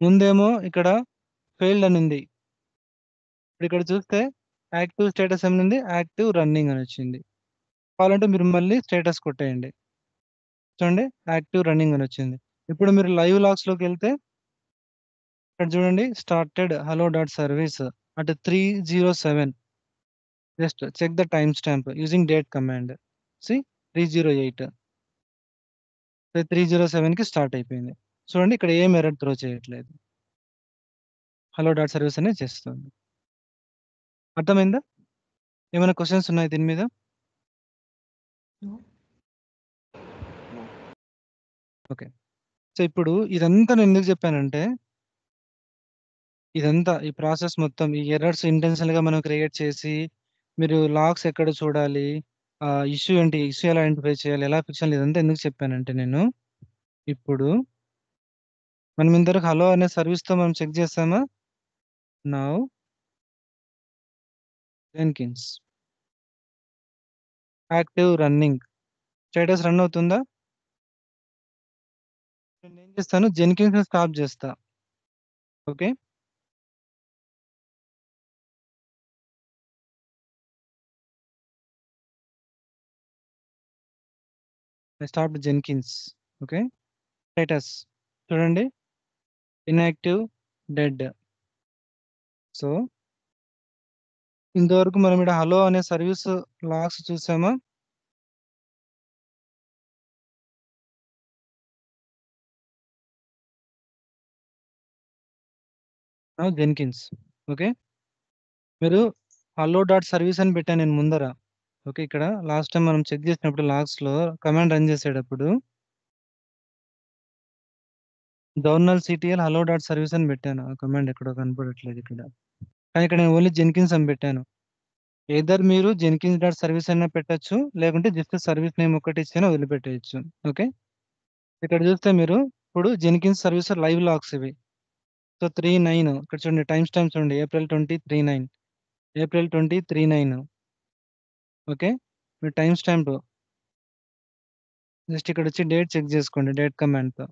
ముందేమో ఇక్కడ ఫెయిల్డ్ అని ఉంది. ఇప్పుడు ఇక్కడ చూస్తే యాక్టివ్ స్టేటస్ అని ఉంది. యాక్టివ్ రన్నింగ్ అని వచ్చింది. కావాలంటే మీరు మళ్ళీ స్టేటస్ కొట్టేయండి. చూడండి యాక్టివ్ రన్నింగ్ అని వచ్చింది. ఇప్పుడు మీరు లైవ్ లాగ్స్‌లోకి వెళ్తే ఇక్కడ చూడండి started hello.service at 3:07. Just check the time stamp using date command. See 308. 3:07కి స్టార్ట్ అయిపోయింది. చూడండి ఇక్కడ ఏం ఎర్రర్ త్రో చేయట్లేదు. hello.service అనే చేస్తుంది. అర్థమైందా? ఏమైనా క్వెషన్స్ ఉన్నాయా దీని మీద? ఓకే. సో, ఇప్పుడు ఇదంతా నేను ఎందుకు చెప్పానంటే ఇదంతా ఈ ప్రాసెస్ మొత్తం ఈ ఎర్రర్స్ ఇంటెన్షనల్‌గా మనం క్రియేట్ చేసి మీరు లాగ్స్ ఎక్కడ చూడాలి? ఇష్యూ ఏంటి? ఇష్యూ ఎలా ఐడెంటిఫై చేయాలి? ఎలా ఫిక్స్ చేయాలి? ఇదంతా ఎందుకు చెప్పానంటే నేను ఇప్పుడు మనం ఇంతవరకు హలో అనే సర్వీస్‌తో మనం చెక్ చేసామా? Now Jenkins active running. Status run అవుతుందా? నేనేం చేస్తాను జెన్కిన్స్‌ని స్టాప్ చేస్తా. Okay. I stopped Jenkins. Okay. Status చూడండి ఇన్‌యాక్టివ్, డెడ్. సో, ఇంతవరకు మనం ఈడ హలో అనే సర్వీస్ లాగ్స్ చూసామా? Now Jenkins. ఓకే. మీరు hello.service అని పెట్టాను నేను ముందర. ఓకే. ఇక్కడ లాస్ట్ టైమ్ మనం చెక్ చేసినప్పుడు లాగ్స్‌లో కమాండ్ రన్ చేసేటప్పుడు డౌనల్ సిటిఎల్ hello.service అని పెట్టాను. ఆ కమాండ్ ఎక్కడో కనపడట్లేదు ఇక్కడ. కానీ ఇక్కడ నేను ఓన్లీ జెన్కిన్స్ అని పెట్టాను. ఎయిదర్ మీరు జెన్కిన్స్.సర్వీస్ అయినా పెట్టొచ్చు. లేకుంటే జస్ట్ సర్వీస్ నేమ్ ఒక్కటి ఇచ్చినా వదిలిపెట్టేయొచ్చు. ఓకే. ఇక్కడ చూస్తే మీరు ఇప్పుడు జెన్కిన్స్ సర్వీస్ లైవ్ లాగ్స్ ఇవి. సో, 3:09 ఇక్కడ చూడండి టైమ్ స్టాంప్ చూడండి ఏప్రిల్ 20, 3:09. ఏప్రిల్ 20, 3:09. ఓకే. మీరు టైమ్ స్టాంప్ జస్ట్ ఇక్కడొచ్చి డేట్ చెక్ చేసుకోండి డేట్ కమాండ్‌తో.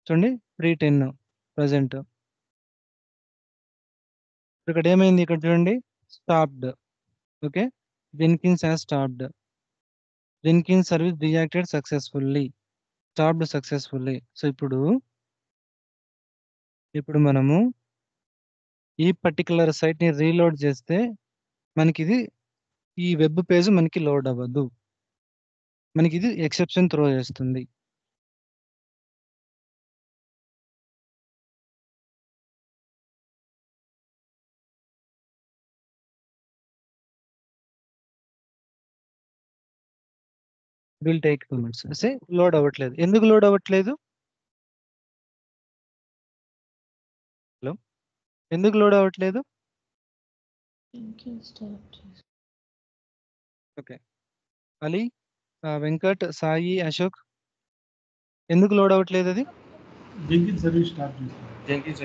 చూడండి 3:10 ప్రెజెంట్. ఇక్కడ ఏమైంది ఇక్కడ చూడండి stopped. Okay. Jenkins has stopped. Jenkins service deactivate successfully. Stopped successfully. So, ఇప్పుడు మనము ఈ పర్టిక్యులర్ సైట్‌ని రీలోడ్ చేస్తే మనకిది ఈ వెబ్ పేజ్ మనకి లోడ్ అవ్వదు. మనకిది ఎక్సెప్షన్ త్రో చేస్తుంది. It will take 2 minutes. Load అవ్వట్లేదు. ఎందుకు లోడ్ అవ్వట్లేదు? హలో! ఎందుకు లోడ్ అవ్వట్లేదు? ఓకే. అలీ, వెంకట్, సాయి, అశోక్ ఎందుకు లోడ్ అవ్వట్లేదు అది? జెంకిన్స్ సర్వీస్ స్టార్ట్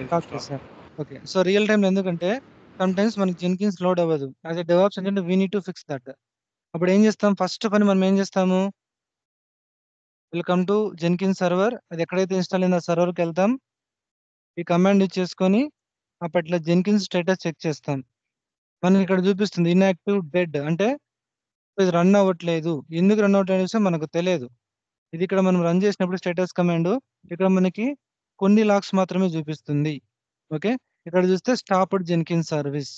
స్టాప్ చేశారు. ఓకే. సో రియల్ టైమ్‌లో ఎందుకంటే సమ్‌టైమ్స్ మనకి జెన్కిన్స్ లోడ్ అవ్వదు. యాస్ ఎ డెవాప్స్ ఏంటంటే we need to fix that. అప్పుడు ఏం చేస్తాం? ఫస్ట్ పని మనం ఏం చేస్తాము? Welcome to Jenkins server. అది ఎక్కడైతే ఇన్‌స్టాల్ అయిందో ఆ సర్వర్‌కి వెళ్తాం. ఈ కమాండ్ ఇచ్చేసుకొని అప్పట్లో జెన్కిన్స్ స్టేటస్ చెక్ చేస్తాం. మనకి ఇక్కడ చూపిస్తుంది ఇన్‌యాక్టివ్ డెడ్ అంటే ఇది రన్ అవ్వట్లేదు. ఎందుకు రన్ అవ్వట్లేదు అనేసి మనకు తెలియదు. ఇది ఇక్కడ మనం రన్ చేసినప్పుడు స్టేటస్ కమాండ్ ఇక్కడ మనకి కొన్ని లాగ్స్ మాత్రమే చూపిస్తుంది. ఓకే. ఇక్కడ చూస్తే స్టాప్డ్ జెన్కిన్స్ సర్వీస్.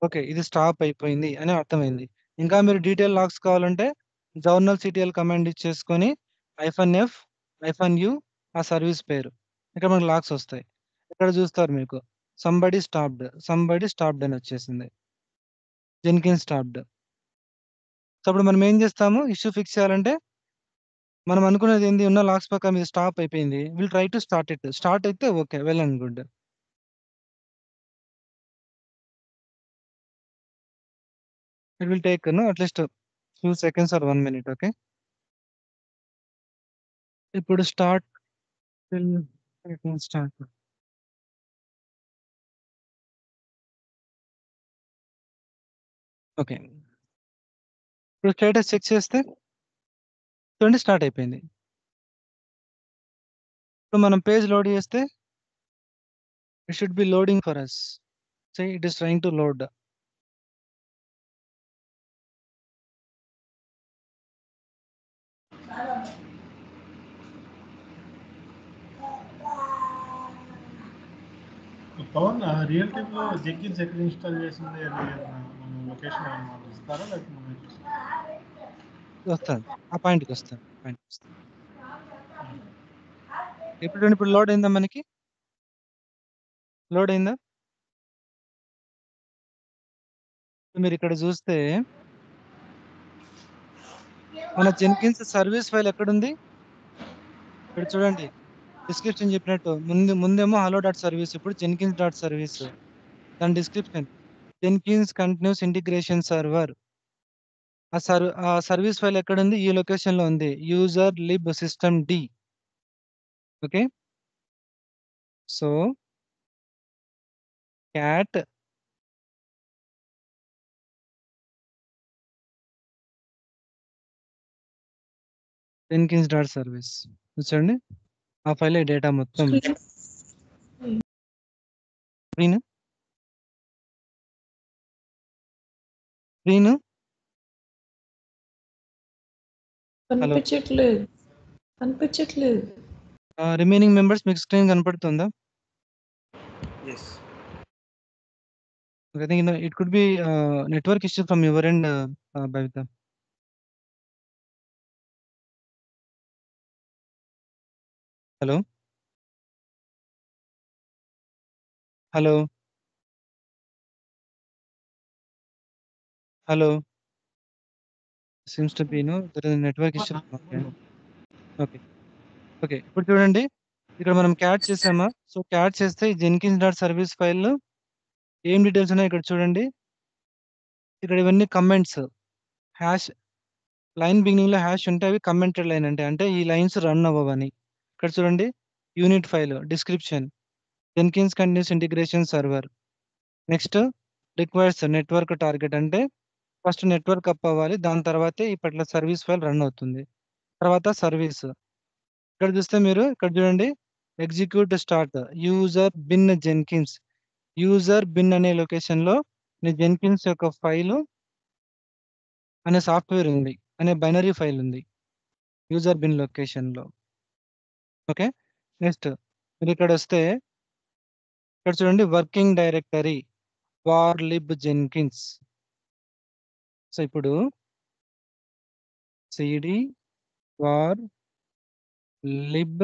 ఓకే. ఇది స్టాప్ అయిపోయింది అని అర్థమైంది. ఇంకా మీరు డీటెయిల్ లాగ్స్ కావాలంటే జర్నల్ సిటిఎల్ కమాండ్ ఇచ్చేసుకొని -f -u ఆ సర్వీస్ పేరు. ఇక్కడ మనకు లాగ్స్ వస్తాయి. ఇక్కడ చూస్తారు మీకు సంబడి స్టాప్డ్ అని వచ్చేసింది. Jenkins stopped. సో అప్పుడు మనం ఏం చేస్తాము? ఇష్యూ ఫిక్స్ చేయాలంటే మనం అనుకున్నది ఏంది? ఉన్న లాగ్స్ ప్రకారం ఇది స్టాప్ అయిపోయింది. Will try to start it. Start అయితే okay. Well and good. It will take at least few seconds or 1 minute. Okay. ఇప్పుడు స్టార్ట్ స్టార్ట్. ఓకే. ఇప్పుడు స్టేటస్ చెక్ చేస్తే చూడండి స్టార్ట్ అయిపోయింది. ఇప్పుడు మనం పేజ్ లోడ్ చేస్తే it should be loading for us. See it is trying to load. Pavan real టైంలో Jenkins ఎక్కడ ఇన్స్టాల్ చేసింది అది మన లొకేషన్ ఏమన్నా ఇస్తారా లేకపోతే మనం వస్తాను. ఆ పాయింట్‌కి వస్తాను. ఇప్పుడు లోడ్ అయిందా మనకి? లోడ్ అయిందా? మీరు ఇక్కడ చూస్తే మన జెన్కిన్స్ సర్వీస్ ఫైల్ ఎక్కడుంది? ఇక్కడ చూడండి. డిస్క్రిప్షన్ చెప్పినట్టు ముందేమో హలో డాట్ సర్వీస్, ఇప్పుడు జెన్కిన్స్ డాట్ సర్వీస్. దాని description Jenkins continuous integration server. ఆ సర్వీస్ ఫైల్ ఎక్కడుంది? ఈ లొకేషన్ లో ఉంది. User lib systemd. Okay. So cat Jenkins dot service చూడండి. ఆ ఫైల్ డేటా మొత్తం స్క్రీన్ కనిపించట్లేదు. రిమైనింగ్ మెంబర్స్ మీకు స్క్రీన్ కనపడుతుందా? Yes. I think it could be network issue from your end, Bhavita. Hello? Hello? Hello? Seems to be there is a network issue. Okay. Okay. ఇప్పుడు చూడండి ఇక్కడ మనం cat చేసామా? So cat చేస్తే Jenkins dot service file ఏం details ఉన్నాయి ఇక్కడ చూడండి. ఇక్కడ ఇవన్నీ కమెంట్స్ హ్యాష్ లైన్ బిగినింగ్ లో హ్యాష్ ఉంటే అవి కమెంటెడ్ లైన్ అంటే ఈ లైన్స్ రన్ అవ్వవని. ఇక్కడ చూడండి unit file description Jenkins continuous integration server. Next requires network target అంటే ఫస్ట్ నెట్వర్క్ అప్ అవ్వాలి. దాని తర్వాతే ఇప్పట్లో సర్వీస్ ఫైల్ రన్ అవుతుంది. తర్వాత సర్వీస్ ఇక్కడ చూస్తే మీరు ఇక్కడ చూడండి execute start user bin Jenkins. User bin అనే లొకేషన్ లో జెన్కిన్స్ యొక్క ఫైల్ అనే సాఫ్ట్వేర్ ఉంది, అనే బైనరీ ఫైల్ ఉంది యూజర్ బిన్ లొకేషన్ లో. ఓకే. నెక్స్ట్ మీరు ఇక్కడ వస్తే ఇక్కడ చూడండి working directory var lib Jenkins. So ఇప్పుడు సిడి వార్ లిబ్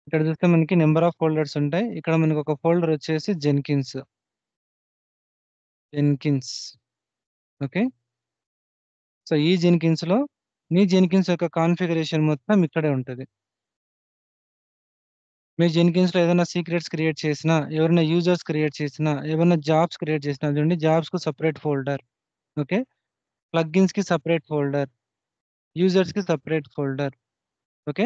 ఇక్కడ చూస్తే మనకి నెంబర్ ఆఫ్ ఫోల్డర్స్ ఉంటాయి. ఇక్కడ మనకి ఒక ఫోల్డర్ వచ్చేసి జెన్కిన్స్. ఓకే. సో ఈ జెన్కిన్స్ లో మీ జెన్కిన్స్ యొక్క కాన్ఫిగరేషన్ మొత్తం ఇక్కడే ఉంటుంది. మీ జెన్కిన్స్ లో ఏదైనా సీక్రెట్స్ క్రియేట్ చేసినా, ఎవరైనా యూజర్స్ క్రియేట్ చేసినా, ఏమైనా జాబ్స్ క్రియేట్ చేసినా చూడండి జాబ్స్ కు సపరేట్ ఫోల్డర్. ఓకే. ప్లగ్ఇన్స్ కి సపరేట్ ఫోల్డర్, యూజర్స్ కి సపరేట్ ఫోల్డర్. ఓకే.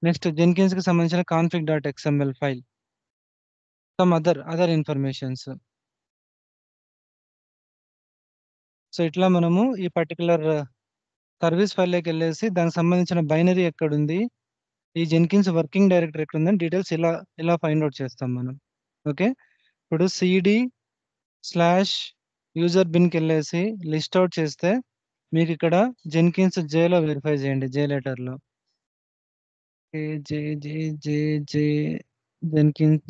నెక్స్ట్ జెన్కిన్స్కి సంబంధించిన config.xml file, some other informations. So ఇట్లా మనము ఈ పర్టికులర్ సర్వీస్ ఫైల్లోకి వెళ్ళేసి దానికి సంబంధించిన బైనరీ ఎక్కడుంది, ఈ జెన్కిన్స్ వర్కింగ్ డైరెక్టరీ ఎక్కడుందని డీటెయిల్స్ ఇలా ఫైండ్ అవుట్ చేస్తాం మనం. ఓకే, ఇప్పుడు cd/user binకి వెళ్ళేసి లిస్ట్ అవుట్ చేస్తే మీకు ఇక్కడ జెన్కిన్స్ జేలో వెరిఫై చేయండి, జే లెటర్లో జే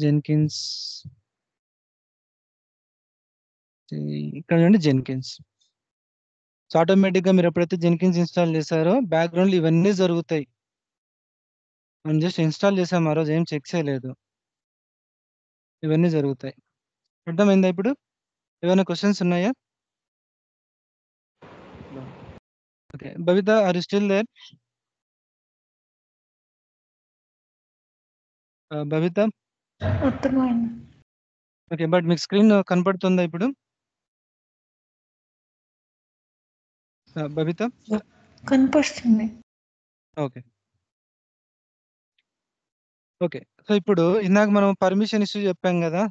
జెన్కిన్స్ ఇక్కడ నుండి జెన్కిన్స్. సో ఆటోమేటిక్గా మీరు ఎప్పుడైతే జెన్కిన్స్ ఇన్స్టాల్ చేశారో బ్యాక్గ్రౌండ్లో ఇవన్నీ జరుగుతాయి. మనం జస్ట్ ఇన్స్టాల్ చేసాం, ఆ రోజు ఏం చెక్ చేయలేదు, ఇవన్నీ జరుగుతాయి. అర్థమైందా ఇప్పుడు? ఏమైనా క్వశ్చన్స్ ఉన్నాయా? Okay, Babita are you still there? Babita, అర్థమైంది. ఓకే, బట్ మీకు స్క్రీన్ కనపడుతుందా ఇప్పుడు? బబిత, కనిపిస్తుంది. Okay okay. సో ఇప్పుడు ఇందాక మనం పర్మిషన్ ఇష్యూ చెప్పాం కదా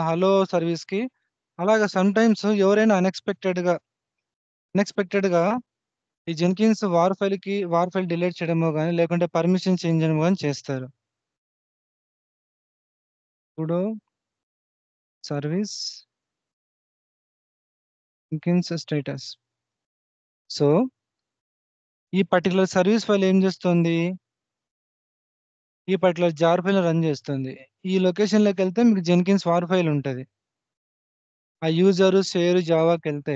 హలో సర్వీస్కి. అలాగా సమ్ టైమ్స్ ఎవరైనా అన్ఎక్స్పెక్టెడ్గా ఈ జెన్కిన్స్ వార్ ఫైల్ డిలీట్ చేయడమో కానీ లేకుంటే పర్మిషన్ చేంజ్ చేయడమో కానీ చేస్తారు. ఇప్పుడు సర్వీస్ జెన్కిన్స్ స్టేటస్. సో ఈ పర్టికులర్ సర్వీస్ ఫైల్ ఏం చేస్తుంది, ఈ పర్టికులర్ జార్ ఫైల్ రన్ చేస్తుంది. ఈ లొకేషన్లోకి వెళ్తే మీకు జెన్కిన్స్ వార్ ఫైల్ ఉంటుంది. ఆ యూజరు షేర్ జావాకి వెళ్తే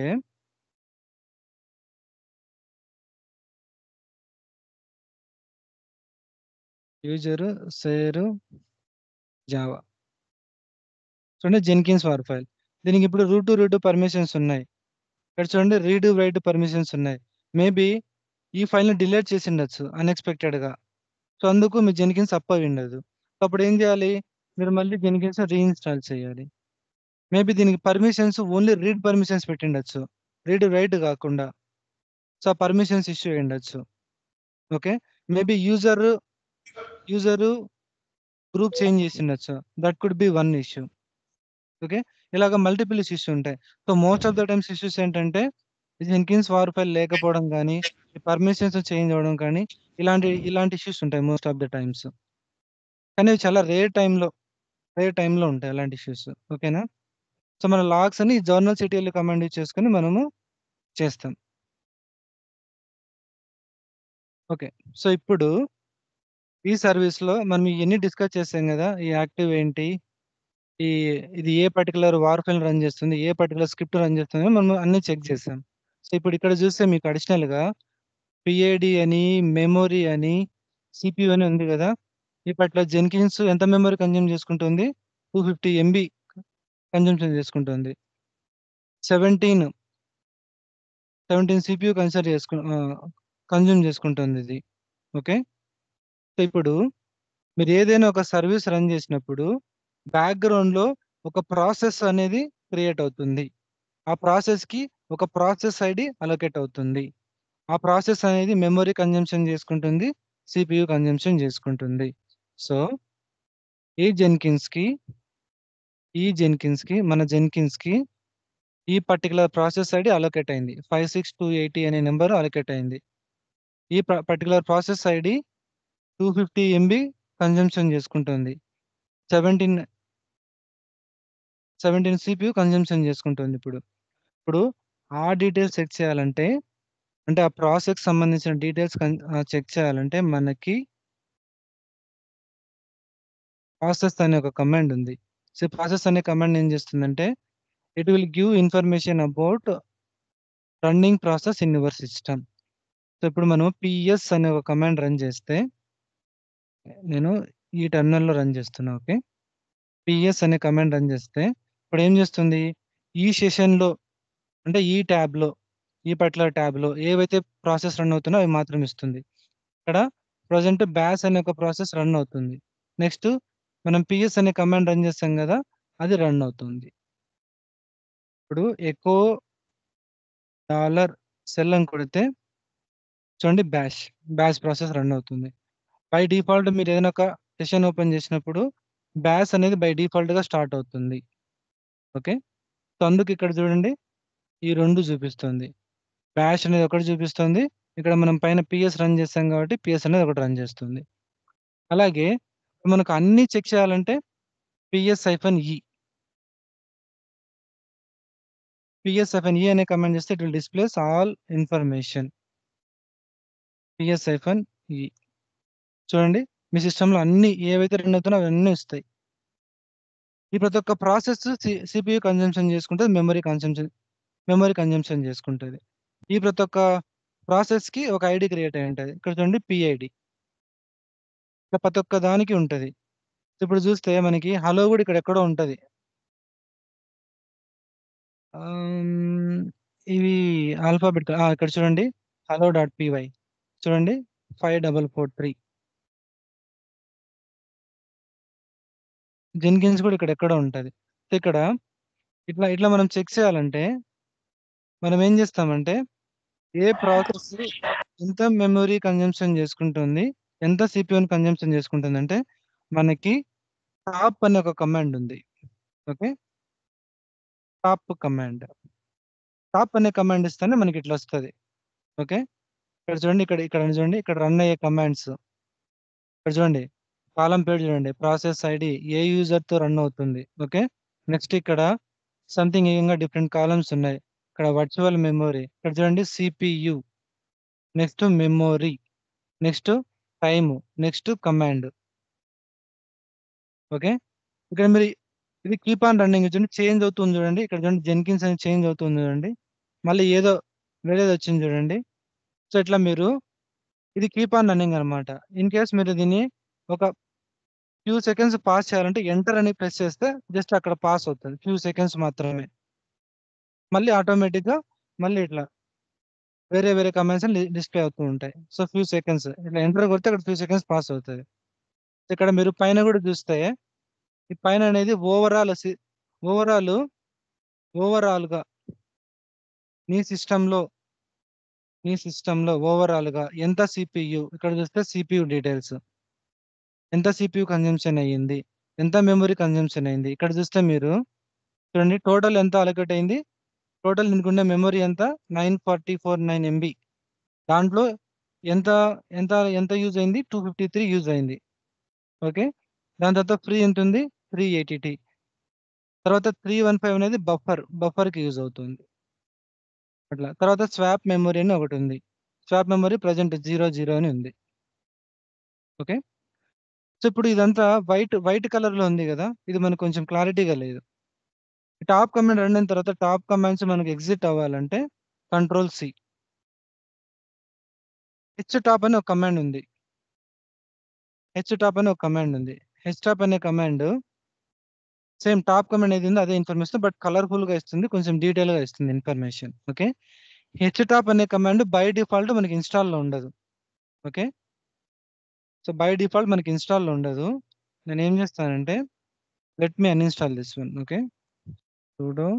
యూజరు షేర్ జావా చూడండి, జెన్కిన్స్ వార్ ఫైల్. దీనికి ఇప్పుడు రూట్ పర్మిషన్స్ ఉన్నాయి. ఇక్కడ చూడండి, రీడ్ రైట్ పర్మిషన్స్ ఉన్నాయి. మేబీ ఈ ఫైల్ని డిలీట్ చేసి ఉండొచ్చు అన్ఎక్స్పెక్టెడ్గా. సో అందుకు మీ జెన్కిన్స్ అప్ అయి ఉండదు. సో అప్పుడు ఏం చేయాలి, మీరు మళ్ళీ జెన్కిన్స్ రీఇన్స్టాల్ చేయాలి. మేబీ దీనికి పర్మిషన్స్ ఓన్లీ రీడ్ పర్మిషన్స్ పెట్టిండొచ్చు, రీడ్ రైట్ కాకుండా. సో ఆ పర్మిషన్స్ ఇష్యూ అయి ఉండొచ్చు. Okay, maybe user group change చేసి ఉండొచ్చు, that could be one issue. Okay, ఇలాగ మల్టిపుల్ ఇష్యూస్ ఉంటాయి. So most of the times issues ఏంటంటే జెన్కిన్స్ వార్ ఫైల్ లేకపోవడం కానీ, పర్మిషన్స్ చేంజ్ అవ్వడం కానీ, ఇలాంటి ఇష్యూస్ ఉంటాయి మోస్ట్ ఆఫ్ ద టైమ్స్. కానీ ఇవి చాలా రేర్ టైంలో ఉంటాయి అలాంటి ఇష్యూస్. ఓకేనా? సో మన లాగ్స్ అని జర్నల్ సిటీఎల్ కమాండ్ యూజ్ చేసుకొని మనము చేస్తాం. ఓకే, సో ఇప్పుడు ఈ సర్వీస్లో మనం ఇవన్నీ డిస్కస్ చేసాం కదా, ఈ యాక్టివ్ ఏంటి, ఇది ఏ పర్టికులర్ వార్ ఫైల్ రన్ చేస్తుంది, ఏ పర్టికులర్ స్క్రిప్ట్ రన్ చేస్తుంది, మనం అన్ని చెక్ చేసాం. సో ఇప్పుడు ఇక్కడ చూస్తే మీకు అడిషనల్గా పిఐడి అని, మెమొరీ అని, సిపియు అని ఉంది కదా. ఈ పర్టికులర్ జెన్కిన్స్ ఎంత మెమరీ కన్జ్యూమ్ చేసుకుంటుంది, 250 MB కన్జంప్షన్ చేసుకుంటుంది. 17 సిపియు కన్జ్యూమ్ చేసుకుంటుంది ఇది. ఓకే, సో ఇప్పుడు మీరు ఏదైనా ఒక సర్వీస్ రన్ చేసినప్పుడు బ్యాక్గ్రౌండ్లో ఒక ప్రాసెస్ అనేది క్రియేట్ అవుతుంది. ఆ ప్రాసెస్కి ఒక ప్రాసెస్ ఐడి అలొకేట్ అవుతుంది. ఆ ప్రాసెస్ అనేది మెమరీ కన్జంప్షన్ చేసుకుంటుంది, సిపియు కన్జంప్షన్ చేసుకుంటుంది. సో ఈ జెన్కిన్స్కి మన జెన్కిన్స్కి ఈ పర్టికులర్ ప్రాసెస్ ఐడి అలొకేట్ అయింది, 56280 అనే నెంబర్ అలొకేట్ అయింది. ఈ particular process ID 250 MB consumption చేసుకుంటుంది, 17 సిపియు కన్జంప్షన్ చేసుకుంటుంది. ఇప్పుడు ఆ డీటెయిల్స్ చెక్ చేయాలంటే, అంటే ఆ ప్రాసెస్కి సంబంధించిన డీటెయిల్స్ చెక్ చేయాలంటే మనకి ప్రాసెస్ అనే ఒక కమాండ్ ఉంది. సో ప్రాసెస్ అనే కమాండ్ ఏం చేస్తుందంటే, it will give information about running process in your system. So ఇప్పుడు మనం పిఎస్ అనే ఒక కమాండ్ రన్ చేస్తే, నేను ఈ టెర్మినల్లో రన్ చేస్తున్నా. ఓకే, పిఎస్ అనే కమాండ్ రన్ చేస్తే ఇప్పుడు ఏం చేస్తుంది, ఈ సెషన్లో అంటే ఈ ట్యాబ్లో, ఈ పర్టికులర్ ట్యాబ్లో ఏవైతే ప్రాసెస్ రన్ అవుతుందో అవి మాత్రం ఇస్తుంది. ఇక్కడ ప్రజెంట్ బ్యాస్ అనే ఒక ప్రాసెస్ రన్ అవుతుంది. నెక్స్ట్ మనం పిఎస్ అనే కమాండ్ రన్ చేస్తాం కదా, అది రన్ అవుతుంది. ఇప్పుడు ఎకో $సెల్ అని కొడితే చూడండి, బ్యాష్ ప్రాసెస్ రన్ అవుతుంది. బై డిఫాల్ట్ మీరు ఏదైనా ఒక సెషన్ ఓపెన్ చేసినప్పుడు బ్యాష్ అనేది బై డిఫాల్ట్ గా స్టార్ట్ అవుతుంది. ఓకే, సో అందుకు ఇక్కడ చూడండి ఈ 2 చూపిస్తుంది. బ్యాష్ అనేది ఒకటి చూపిస్తుంది, ఇక్కడ మనం పైన పిఎస్ రన్ చేస్తాం కాబట్టి పిఎస్ అనేది ఒకటి రన్ చేస్తుంది. అలాగే మనకు అన్ని చెక్ చేయాలంటే -e -e అనే కమాండ్ చేస్తే it will displays all information. -e చూడండి మీ సిస్టంలో అన్ని ఏవైతే రన్ అవుతున్నాయో అవన్నీ వస్తాయి. ఈ ప్రతి ఒక్క ప్రాసెస్ సిపియు కన్జంప్షన్ చేసుకుంటుంది, మెమరీ కన్జంప్షన్ చేసుకుంటుంది. ఈ ప్రతి ఒక్క ప్రాసెస్ కి ఒక ఐడి క్రియేట్ అయి ఉంటుంది. ఇక్కడ చూడండి పిఐడి, ఇట్లా ప్రతి ఒక్క దానికి ఉంటుంది. ఇప్పుడు చూస్తే మనకి హలో కూడా ఇక్కడ ఎక్కడో ఉంటుంది. ఇవి ఆల్ఫాబెట్ ఇక్కడ చూడండి hello.py చూడండి 5443. జెన్కిన్స్ కూడా ఇక్కడ ఎక్కడో ఉంటుంది. ఇక్కడ ఇట్లా ఇట్లా మనం చెక్ చేయాలంటే మనం ఏం చేస్తామంటే ఏ ప్రాసెస్ ఎంత మెమరీ కన్జంప్షన్ చేసుకుంటుంది, ఎంత సిపియూని కన్జంప్షన్ చేసుకుంటుంది అంటే మనకి టాప్ అనే ఒక కమాండ్ ఉంది. ఓకే, టాప్ అనే కమాండ్ ఇస్తేనే మనకి ఇట్లా వస్తుంది. ఓకే, ఇక్కడ చూడండి ఇక్కడ చూడండి ఇక్కడ రన్ అయ్యే కమాండ్స్ ఇక్కడ చూడండి కాలం పేరు చూడండి, ప్రాసెస్ ఐడి ఏ యూజర్ తో రన్ అవుతుంది. ఓకే, నెక్స్ట్ ఇక్కడ సంథింగ్ ఇంకా డిఫరెంట్ కాలమ్స్ ఉన్నాయి. ఇక్కడ వర్చువల్ మెమొరీ, ఇక్కడ చూడండి CPU, next memory, next time, next command. Okay, ఇక్కడ మీరు ఇది కీప్ ఆన్ రన్నింగ్ చూడండి, చేంజ్ అవుతుంది చూడండి. ఇక్కడ చూడండి జెన్కిన్స్ అని చేంజ్ అవుతుంది చూడండి, మళ్ళీ ఏదో వేరేది వచ్చింది చూడండి. సో ఇట్లా మీరు ఇది కీప్ ఆన్ రన్నింగ్ అనమాట. ఇన్ కేస్ మీరు దీన్ని ఒక ఫ్యూ సెకండ్స్ పాస్ చేయాలంటే ఎంటర్ అని ప్రెస్ చేస్తే జస్ట్ అక్కడ పాస్ అవుతుంది, ఫ్యూ సెకండ్స్ మాత్రమే. మళ్ళీ ఆటోమేటిక్గా మళ్ళీ ఇట్లా వేరే వేరే కమాండ్స్ డిస్ప్లే అవుతూ ఉంటాయి. సో ఫ్యూ సెకండ్స్ ఇట్లా ఎంటర్ కొడితే అక్కడ ఫ్యూ సెకండ్స్ పాస్ అవుతుంది. ఇక్కడ మీరు పైన కూడా చూస్తే ఈ పైన అనేది ఓవరాల్ గా నీ సిస్టంలో ఓవరాల్ గా ఎంత సిపియు, ఇక్కడ చూస్తే సిపియు డీటెయిల్స్, ఎంత సిపియు కన్జంప్షన్ అయ్యింది, ఎంత మెమరీ కన్జంప్షన్ అయింది. ఇక్కడ చూస్తే మీరు చూడండి టోటల్ ఎంత అలొకేట్ అయింది, టోటల్ దీనికి ఉండే మెమరీ ఎంత 9449 MB, దాంట్లో ఎంత ఎంత ఎంత యూజ్ అయింది 253 యూజ్ అయింది. ఓకే, దాని తర్వాత ఫ్రీ ఎంత ఉంది 380. తర్వాత 315 అనేది బఫర్కి యూజ్ అవుతుంది అట్లా. తర్వాత స్వాప్ మెమరీ అని ఒకటి ఉంది, స్వాప్ మెమరీ ప్రజెంట్ 00 అని ఉంది. ఓకే, సో ఇప్పుడు ఇదంతా వైట్ కలర్ లో ఉంది కదా, ఇది మనకు కొంచెం క్లారిటీగా లేదు. టాప్ కమాండ్ రన్ అయిన తర్వాత టాప్ కమాండ్స్ మనకు ఎగ్జిట్ అవ్వాలంటే Ctrl+C. htop అని ఒక కమాండ్ ఉంది, htop అనే కమాండ్ సేమ్ టాప్ కమాండ్ ఏది ఉందో అదే ఇన్ఫర్మేషన్, బట్ కలర్ఫుల్ గా ఇస్తుంది, కొంచెం డీటెయిల్ గా ఇస్తుంది ఇన్ఫర్మేషన్. ఓకే, htop అనే కమాండ్ బై డిఫాల్ట్ మనకి ఇన్స్టాల్లో ఉండదు. ఓకే, సో బై డిఫాల్ట్ మనకి ఇన్స్టాల్లో ఉండదు. నేను ఏం చేస్తానంటే let me uninstall this one. Okay, sudo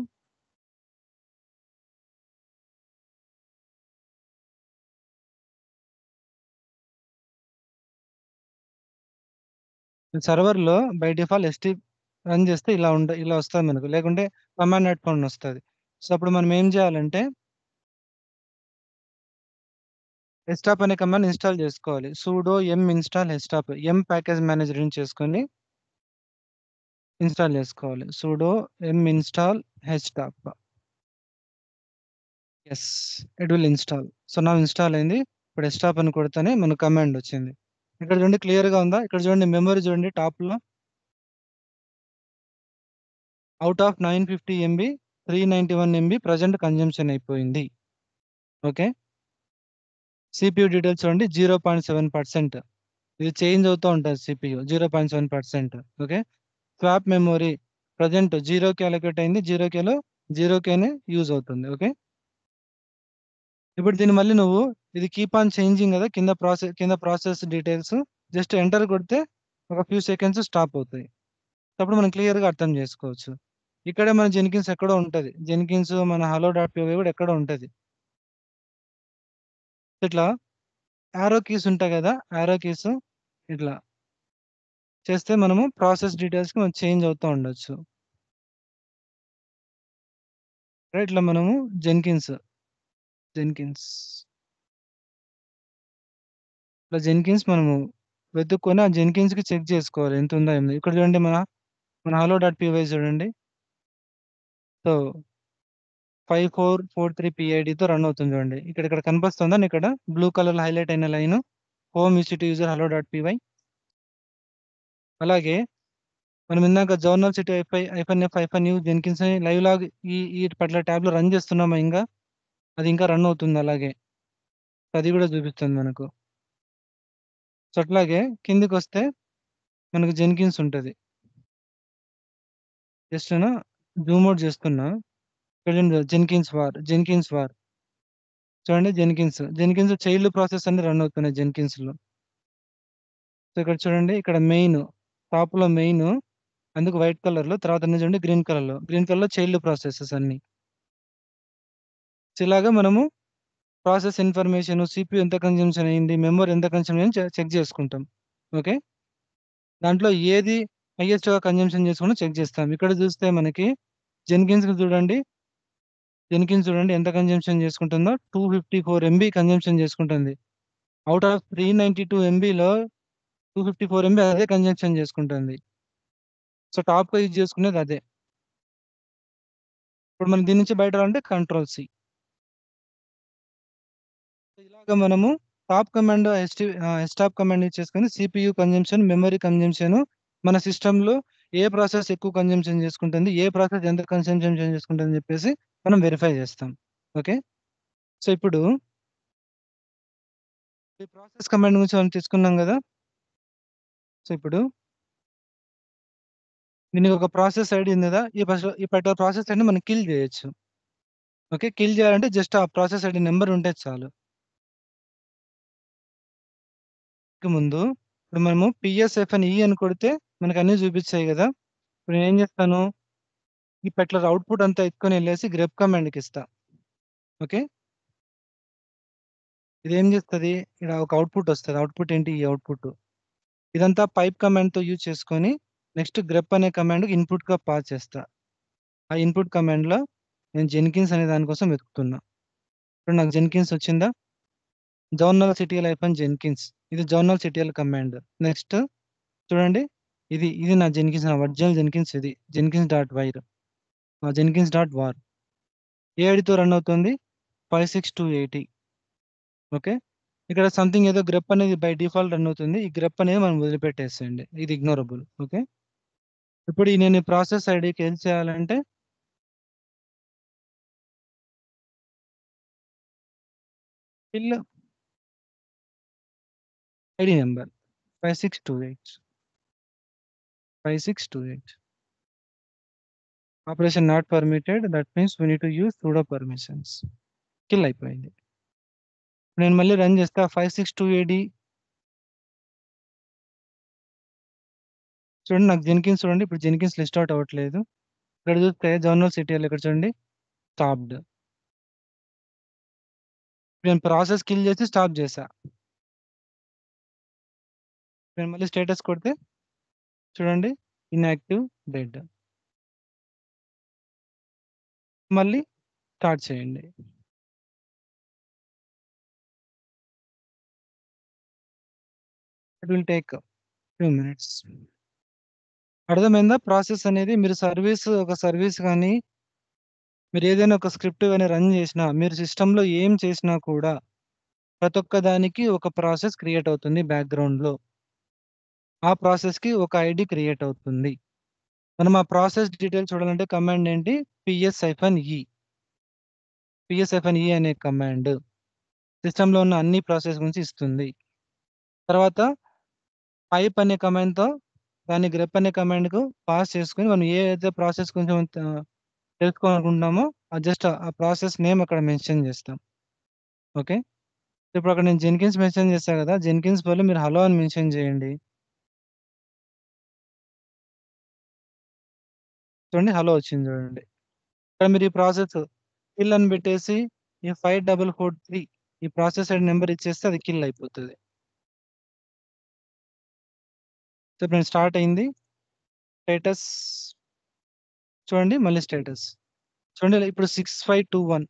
server లో బై డిఫాల్ట్ ST రన్ చేస్తే ఇలా వస్తుంది మనకు, లేకుంటే command not found. So అప్పుడు మనం ఏం చేయాలంటే hstop అనే కమాండ్ ఇన్స్టాల్ చేసుకోవాలి. sudo m install hstop, m package manager నుంచి చేసుకొని ఇన్స్టాల్ చేసుకోవాలి. sudo m install hstop. Yes, it will install. So నా ఇన్స్టాల్ అయింది. ఇప్పుడు hstop అని కొడితేనే మనకు కమాండ్ వచ్చింది. ఇక్కడ చూడండి క్లియర్ గా ఉందా, ఇక్కడ చూడండి మెమరీ చూడండి టాప్ లో out of 950 MB 391 MB present consumption అయిపోయింది. ఓకే, సిపియు డీటెయిల్స్ చూడండి 0.7%, ఇది చేంజ్ అవుతూ ఉంటుంది CPU 0.7%. Okay, swap memory present 0K allocate అయింది, 0Kనే యూజ్ అవుతుంది. ఓకే, ఇప్పుడు దీన్ని మళ్ళీ నువ్వు ఇది కీప్ ఆన్ చేంజింగ్ కదా, కింద ప్రాసెస్ డీటెయిల్స్ జస్ట్ ఎంటర్ కొడితే ఒక ఫ్యూ సెకండ్స్ స్టాప్ అవుతాయి. అప్పుడు మనం క్లియర్ గా అర్థం చేసుకోవచ్చు. ఇక్కడే మన జెన్కిన్స్ ఎక్కడో ఉంటుంది, జెన్కిన్స్ మన hello.py కూడా ఎక్కడో ఉంటుంది. ఇట్లా యారో కీస్ ఉంటాయి కదా, యారో కీస్ ఇట్లా చేస్తే మనము ప్రాసెస్ డీటెయిల్స్‌కి మనం చేంజ్ అవుతా ఉండొచ్చు. రైట్. ఇట్లా మనము జెన్కిన్స్ ఇట్లా జెన్కిన్స్ మనము వెతుక్కొని ఆ జెన్కిన్స్‌కి చెక్ చేసుకోవాలి ఎంతుందా ఏంది. ఇక్కడ చూడండి మన hello.py చూడండి. సో 5443 PIDతో రన్ అవుతుంది చూడండి. ఇక్కడ కనిపిస్తుందా ఇక్కడ బ్లూ కలర్‌లో హైలైట్ అయిన లైను హోమ్ ఈసీ2 యూజర్ hello.py. అలాగే మనం ఇందాక జర్నల్ సిటీ -f-u జెన్కిన్స్ అని లైవ్ లాగ్ ఈ పర్టిక్యులర్ ట్యాబ్‌లో రన్ చేస్తున్నామా ఇంగా? అది ఇంకా రన్ అవుతుంది అలాగే. అది కూడా చూపిస్తుంది మనకు. సో అట్లాగే కిందకొస్తే మనకు జెన్కిన్స్ ఉంటది. జస్ట్ నేను జూమ్ అవుట్ చేస్తున్నా. ఇక్కడ చూడండి జెన్కిన్స్ వార్. చూడండి జెన్కిన్స్ చైల్డ్ ప్రాసెస్ అన్ని రన్ అవుతున్నాయి జెన్కిన్స్‌లో. సో ఇక్కడ చూడండి ఇక్కడ టాప్‌లో మెయిన్ అందుకు వైట్ కలర్‌లో తర్వాత అన్ని చూడండి గ్రీన్ కలర్‌లో చైల్డ్ ప్రాసెసెస్ అన్ని. సో ఇలాగా మనము ప్రాసెస్ ఇన్ఫర్మేషన్, CPU ఎంత కన్జంప్షన్ అయింది, మెమరీ ఎంత కన్జంప్షన్ అయింది చెక్ చేసుకుంటాం. ఓకే. దాంట్లో ఏది హైయెస్ట్‌గా కన్జంప్షన్ చేసుకుంటూ చెక్ చేస్తాం. ఇక్కడ చూస్తే మనకి జెన్కిన్స్ చూడండి ఎంత కన్జంప్షన్ చేసుకుంటుందో 254 MB కన్జంప్షన్ చేసుకుంటుంది. ఔట్ ఆఫ్ 392 MBలో 254 MB అదే కన్జంప్షన్ చేసుకుంటుంది. సో టాప్‌గా యూజ్ చేసుకునేది అదే. ఇప్పుడు మనం దీని నుంచి బయట రావాలంటే కంట్రోల్-C. ఇలాగ మనము top command stop command use చేసుకొని CPU కన్జంప్షన్, మెమరీ కన్జంప్షన్ మన సిస్టమ్‌లో ఏ ప్రాసెస్ ఎక్కువ కన్జంప్షన్ చేసుకుంటుంది, ఏ ప్రాసెస్ ఎంత కన్జంప్షన్ చేసుకుంటుంది అని చెప్పేసి మనం వెరిఫై చేస్తాం. ఓకే. సో ఇప్పుడు ఈ ప్రాసెస్ కమాండ్ గురించి మనం తీసుకున్నాం కదా. సో ఇప్పుడు దీనికి ఒక ప్రాసెస్ ఐడి ఉంది కదా. ఈ పర్టికులర్ ప్రాసెస్ ఐడిని మనం కిల్ చేయొచ్చు. ఓకే. కిల్ చేయాలంటే జస్ట్ ఆ ప్రాసెస్ ఐడి నెంబర్ ఉంటే చాలు. ముందు ఇప్పుడు మనము PSFNE అని కొడితే మనకు అన్ని చూపిస్తాయి కదా. ఇప్పుడు నేను ఏం చేస్తాను, ఈ పర్టికులర్ అవుట్‌పుట్ అంతా ఎత్తుకొని వెళ్ళేసి గ్రెప్ కమాండ్‌కి ఇస్తా. ఓకే. ఇదేం చేస్తది, ఇక్కడ ఒక అవుట్‌పుట్ వస్తది. అవుట్‌పుట్ ఏంటి? ఈ అవుట్‌పుట్. ఇదంతా పైప్ కమాండ్‌తో యూజ్ చేసుకొని నెక్స్ట్ గ్రెప్ అనే కమాండ్‌కి ఇన్‌పుట్‌గా పాస్ చేస్తా. ఆ ఇన్‌పుట్ కమాండ్‌లో నేను జెన్కిన్స్ అనే దాని కోసం వెతుకుతున్నా. ఇప్పుడు నాకు జెన్కిన్స్ వచ్చిందా? journalctl-jenkins ఇది journalctl కమాండ్. నెక్స్ట్ చూడండి ఇది నా జెన్కిన్స్, నా ఒరిజినల్ జెన్కిన్స్ ఇది. jenkins.vir jenkins.var ఏ ఐడితో రన్ అవుతుంది? 56280. ఓకే. ఇక్కడ సంథింగ్ ఏదో గ్రెప్ అనేది బై డిఫాల్ట్ రన్ అవుతుంది. ఈ గ్రెప్ అనేది మనం వదిలిపెట్టేసేయండి. ఇది ఇగ్నోరబుల్. ఓకే. ఇప్పుడు నేను ఈ ప్రాసెస్ ఐడికి ఏం చేయాలంటే fill ID number 5628. Operation not permitted. That means we need to use sudo permissions. Kill అయిపోయింది. నేను మళ్ళీ రన్ చేస్తా 56280. చూడండి నాకు జెన్కిన్స్ చూడండి. ఇప్పుడు జెన్కిన్స్ లిస్ట్ అవుట్ అవ్వట్లేదు. ఇక్కడ చూస్తే journalctl ఇక్కడ చూడండి స్టాప్డ్. నేను ప్రాసెస్ కిల్ చేసి స్టాప్ చేశా. నేను మళ్ళీ స్టేటస్ కొడితే చూడండి ఇన్యాక్టివ్, డెడ్. మళ్ళీ స్టార్ట్ చేయండి. It will take few minutes. అర్థమైందా? ప్రాసెస్ అనేది మీరు ఒక సర్వీస్ కానీ మీరు ఏదైనా ఒక స్క్రిప్ట్ గాని రన్ చేసినా, మీరు సిస్టమ్‌లో ఏం చేసినా కూడా ప్రతి ఒక్క దానికి ఒక ప్రాసెస్ క్రియేట్ అవుతుంది బ్యాక్‌గ్రౌండ్‌లో. ఆ ప్రాసెస్‌కి ఒక ఐడీ క్రియేట్ అవుతుంది. మనం ఆ ప్రాసెస్ డీటెయిల్స్ చూడాలంటే కమాండ్ ఏంటి? ps-e. ps-e అనే కమాండ్ సిస్టమ్‌లో ఉన్న అన్ని ప్రాసెస్ గురించి ఇస్తుంది. తర్వాత పైప్ అనే కమాండ్‌తో దాన్ని గ్రెప్ అనే కమాండ్‌కు పాస్ చేసుకొని మనం ఏదైతే ప్రాసెస్ కొంచెం తెలుసుకోవాలనుకుంటున్నామో జస్ట్ ఆ ప్రాసెస్ నేమ్ అక్కడ మెన్షన్ చేస్తాం. ఓకే. ఇప్పుడు అక్కడ నేను జెన్కిన్స్ మెన్షన్ చేశా కదా. జెన్కిన్స్ బదులు మీరు హలో అని మెన్షన్ చేయండి. చూడండి హలో వచ్చింది చూడండి. ఇక్కడ మీరు ఈ ప్రాసెస్ కిల్ అని పెట్టేసి ఈ 5443 ఈ ప్రాసెస్ ఐడి నెంబర్ ఇచ్చేస్తే అది కిల్ అయిపోతది. ఇప్పుడు నేను స్టార్ట్ అయింది, స్టేటస్ చూడండి, మళ్ళీ స్టేటస్ చూడండి. ఇప్పుడు 6521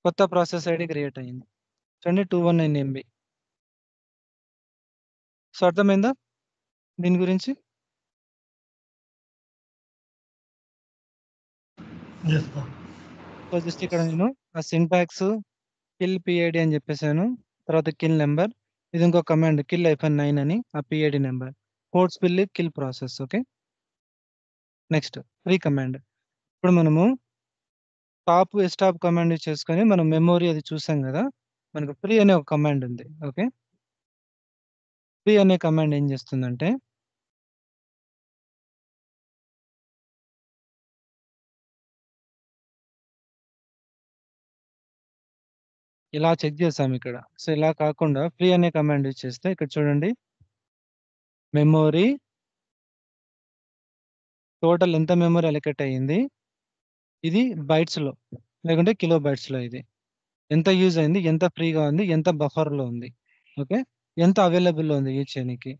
కొత్త ప్రాసెస్ ఐడి క్రియేట్ అయింది. చూడండి 219 MB. సో అర్థమైందా దీని గురించి? Yes sir. సో జస్ట్ ఇక్కడ నేను ఆ సింటాక్స్ కిల్ పిఐడి అని చెప్పేసాను, తర్వాత కిల్ నెంబర్, ఇది ఇంకో కమాండ్ కిల్ -9 అని, ఆ PID number, code spill kill process. Okay, next free command. ఇప్పుడు మనము టాప్ స్టాప్ కమాండ్ చేసుకొని మనం మెమొరీ అది చూసాం కదా, మనకు ఫ్రీ అనే ఒక కమాండ్ ఉంది. ఓకే, ఫ్రీ అనే కమాండ్ ఏం చేస్తుందంటే ఇలా చెక్ చేసాం ఇక్కడ. సో ఇలా కాకుండా ఫ్రీ అనే కమాండ్ యూజ్ చేస్తే ఇక్కడ చూడండి, మెమొరీ టోటల్ ఎంత మెమొరీ అలొకేట్ అయ్యింది, ఇది బైట్స్ లో లేకుంటే కిలో బైట్స్ లో, ఇది ఎంత యూజ్ అయింది, ఎంత ఫ్రీగా ఉంది, ఎంత బఫర్ లో ఉంది, ఓకే, ఎంత అవైలబుల్ లో ఉంది యూజ్ చేయడానికి.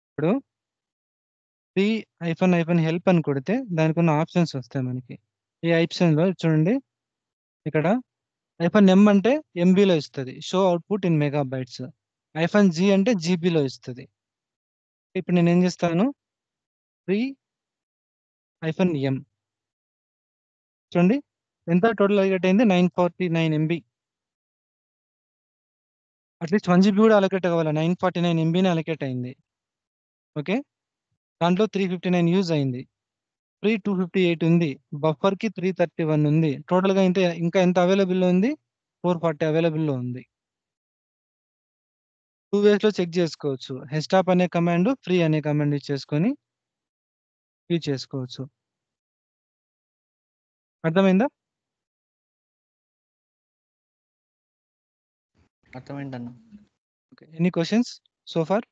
ఇప్పుడు ఫ్రీ -హెల్ప్ అని కొడితే దానికి ఉన్న ఆప్షన్స్ వస్తాయి మనకి. ఈ ఆప్షన్ లో చూడండి, ఇక్కడ -m అంటే ఎంబీలో ఇస్తుంది, show output in megabytes. -g అంటే జీబీలో ఇస్తుంది. ఇప్పుడు నేను ఏం చేస్తాను, ఫ్రీ -m చూడండి ఎంత టోటల్ అలొకేట్ అయింది, 949 MB. అట్లీస్ట్ 1 GB కూడా అలొకేట్ అవ్వాలి, 949 MBని అలొకేట్ అయింది. ఓకే, దాంట్లో 359 యూజ్ అయింది, ఫ్రీ 258 ఉంది, బఫర్ కి 331 ఉంది, టోటల్ గా ఇంకా ఎంత అవైలబుల్ లో ఉంది, 440 అవైలబుల్ లో ఉంది. 2 ways లో చెక్ చేసుకోవచ్చు, హెస్టాప్ అనే కమాండ్, ఫ్రీ అనే కమాండ్ యూజ్ చేసుకొని యూజ్ చేసుకోవచ్చు. అర్థమైందా? అర్థమైందన్న. Okay, any questions so far?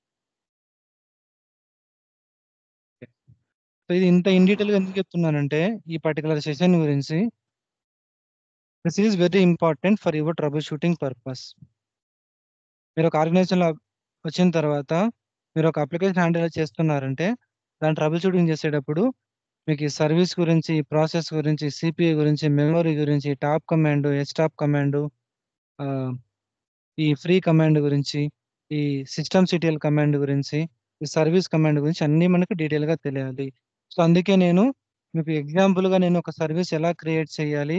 So ఇది ఇంత ఇన్ డీటెయిల్ గా ఎందుకు చెప్తున్నానంటే, ఈ పర్టికులర్ సెషన్ గురించి, this is very important for your troubleshooting purpose. మీరు ఒక ఆర్గనైజేషన్లో వచ్చిన తర్వాత మీరు ఒక అప్లికేషన్ హ్యాండిల్ చేస్తున్నారంటే, దాని ట్రబుల్ షూటింగ్ చేసేటప్పుడు మీకు ఈ సర్వీస్ గురించి, ప్రాసెస్ గురించి, సిపిఐ గురించి, మెమరీ గురించి, టాప్ కమాండ్, ఎస్టాప్ కమాండ్, ఈ ఫ్రీ కమాండ్ గురించి, ఈ సిస్టమ్ సిటిఎల్ కమాండ్ గురించి, ఈ సర్వీస్ కమాండ్ గురించి అన్నీ మనకు డీటెయిల్గా తెలియాలి. సో అందుకే నేను మీకు ఎగ్జాంపుల్గా నేను ఒక సర్వీస్ ఎలా క్రియేట్ చేయాలి,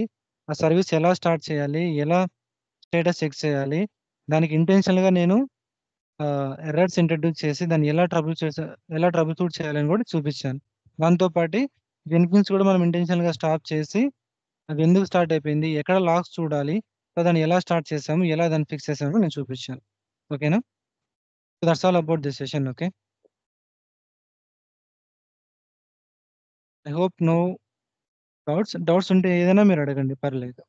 ఆ సర్వీస్ ఎలా స్టార్ట్ చేయాలి, ఎలా స్టేటస్ చెక్ చేయాలి, దానికి ఇంటెన్షనల్గా నేను ఎర్రర్స్ ఇంట్రడ్యూస్ చేసి దాన్ని ఎలా ట్రబుల్ షూట్ చేయాలని కూడా చూపించాను. దాంతోపాటు జెన్కిన్స్ కూడా మనం ఇంటెన్షనల్గా స్టాప్ చేసి అది ఎందుకు స్టార్ట్ అయిపోయింది, ఎక్కడ లాగ్స్ చూడాలి, సో దాన్ని ఎలా స్టార్ట్ చేసాము, ఎలా దాన్ని ఫిక్స్ చేసాము నేను చూపించాను. ఓకేనా? So that's all about this session. Okay, I hope no doubts ఉంటే ఏదైనా మీరు అడగండి, పర్లేదు.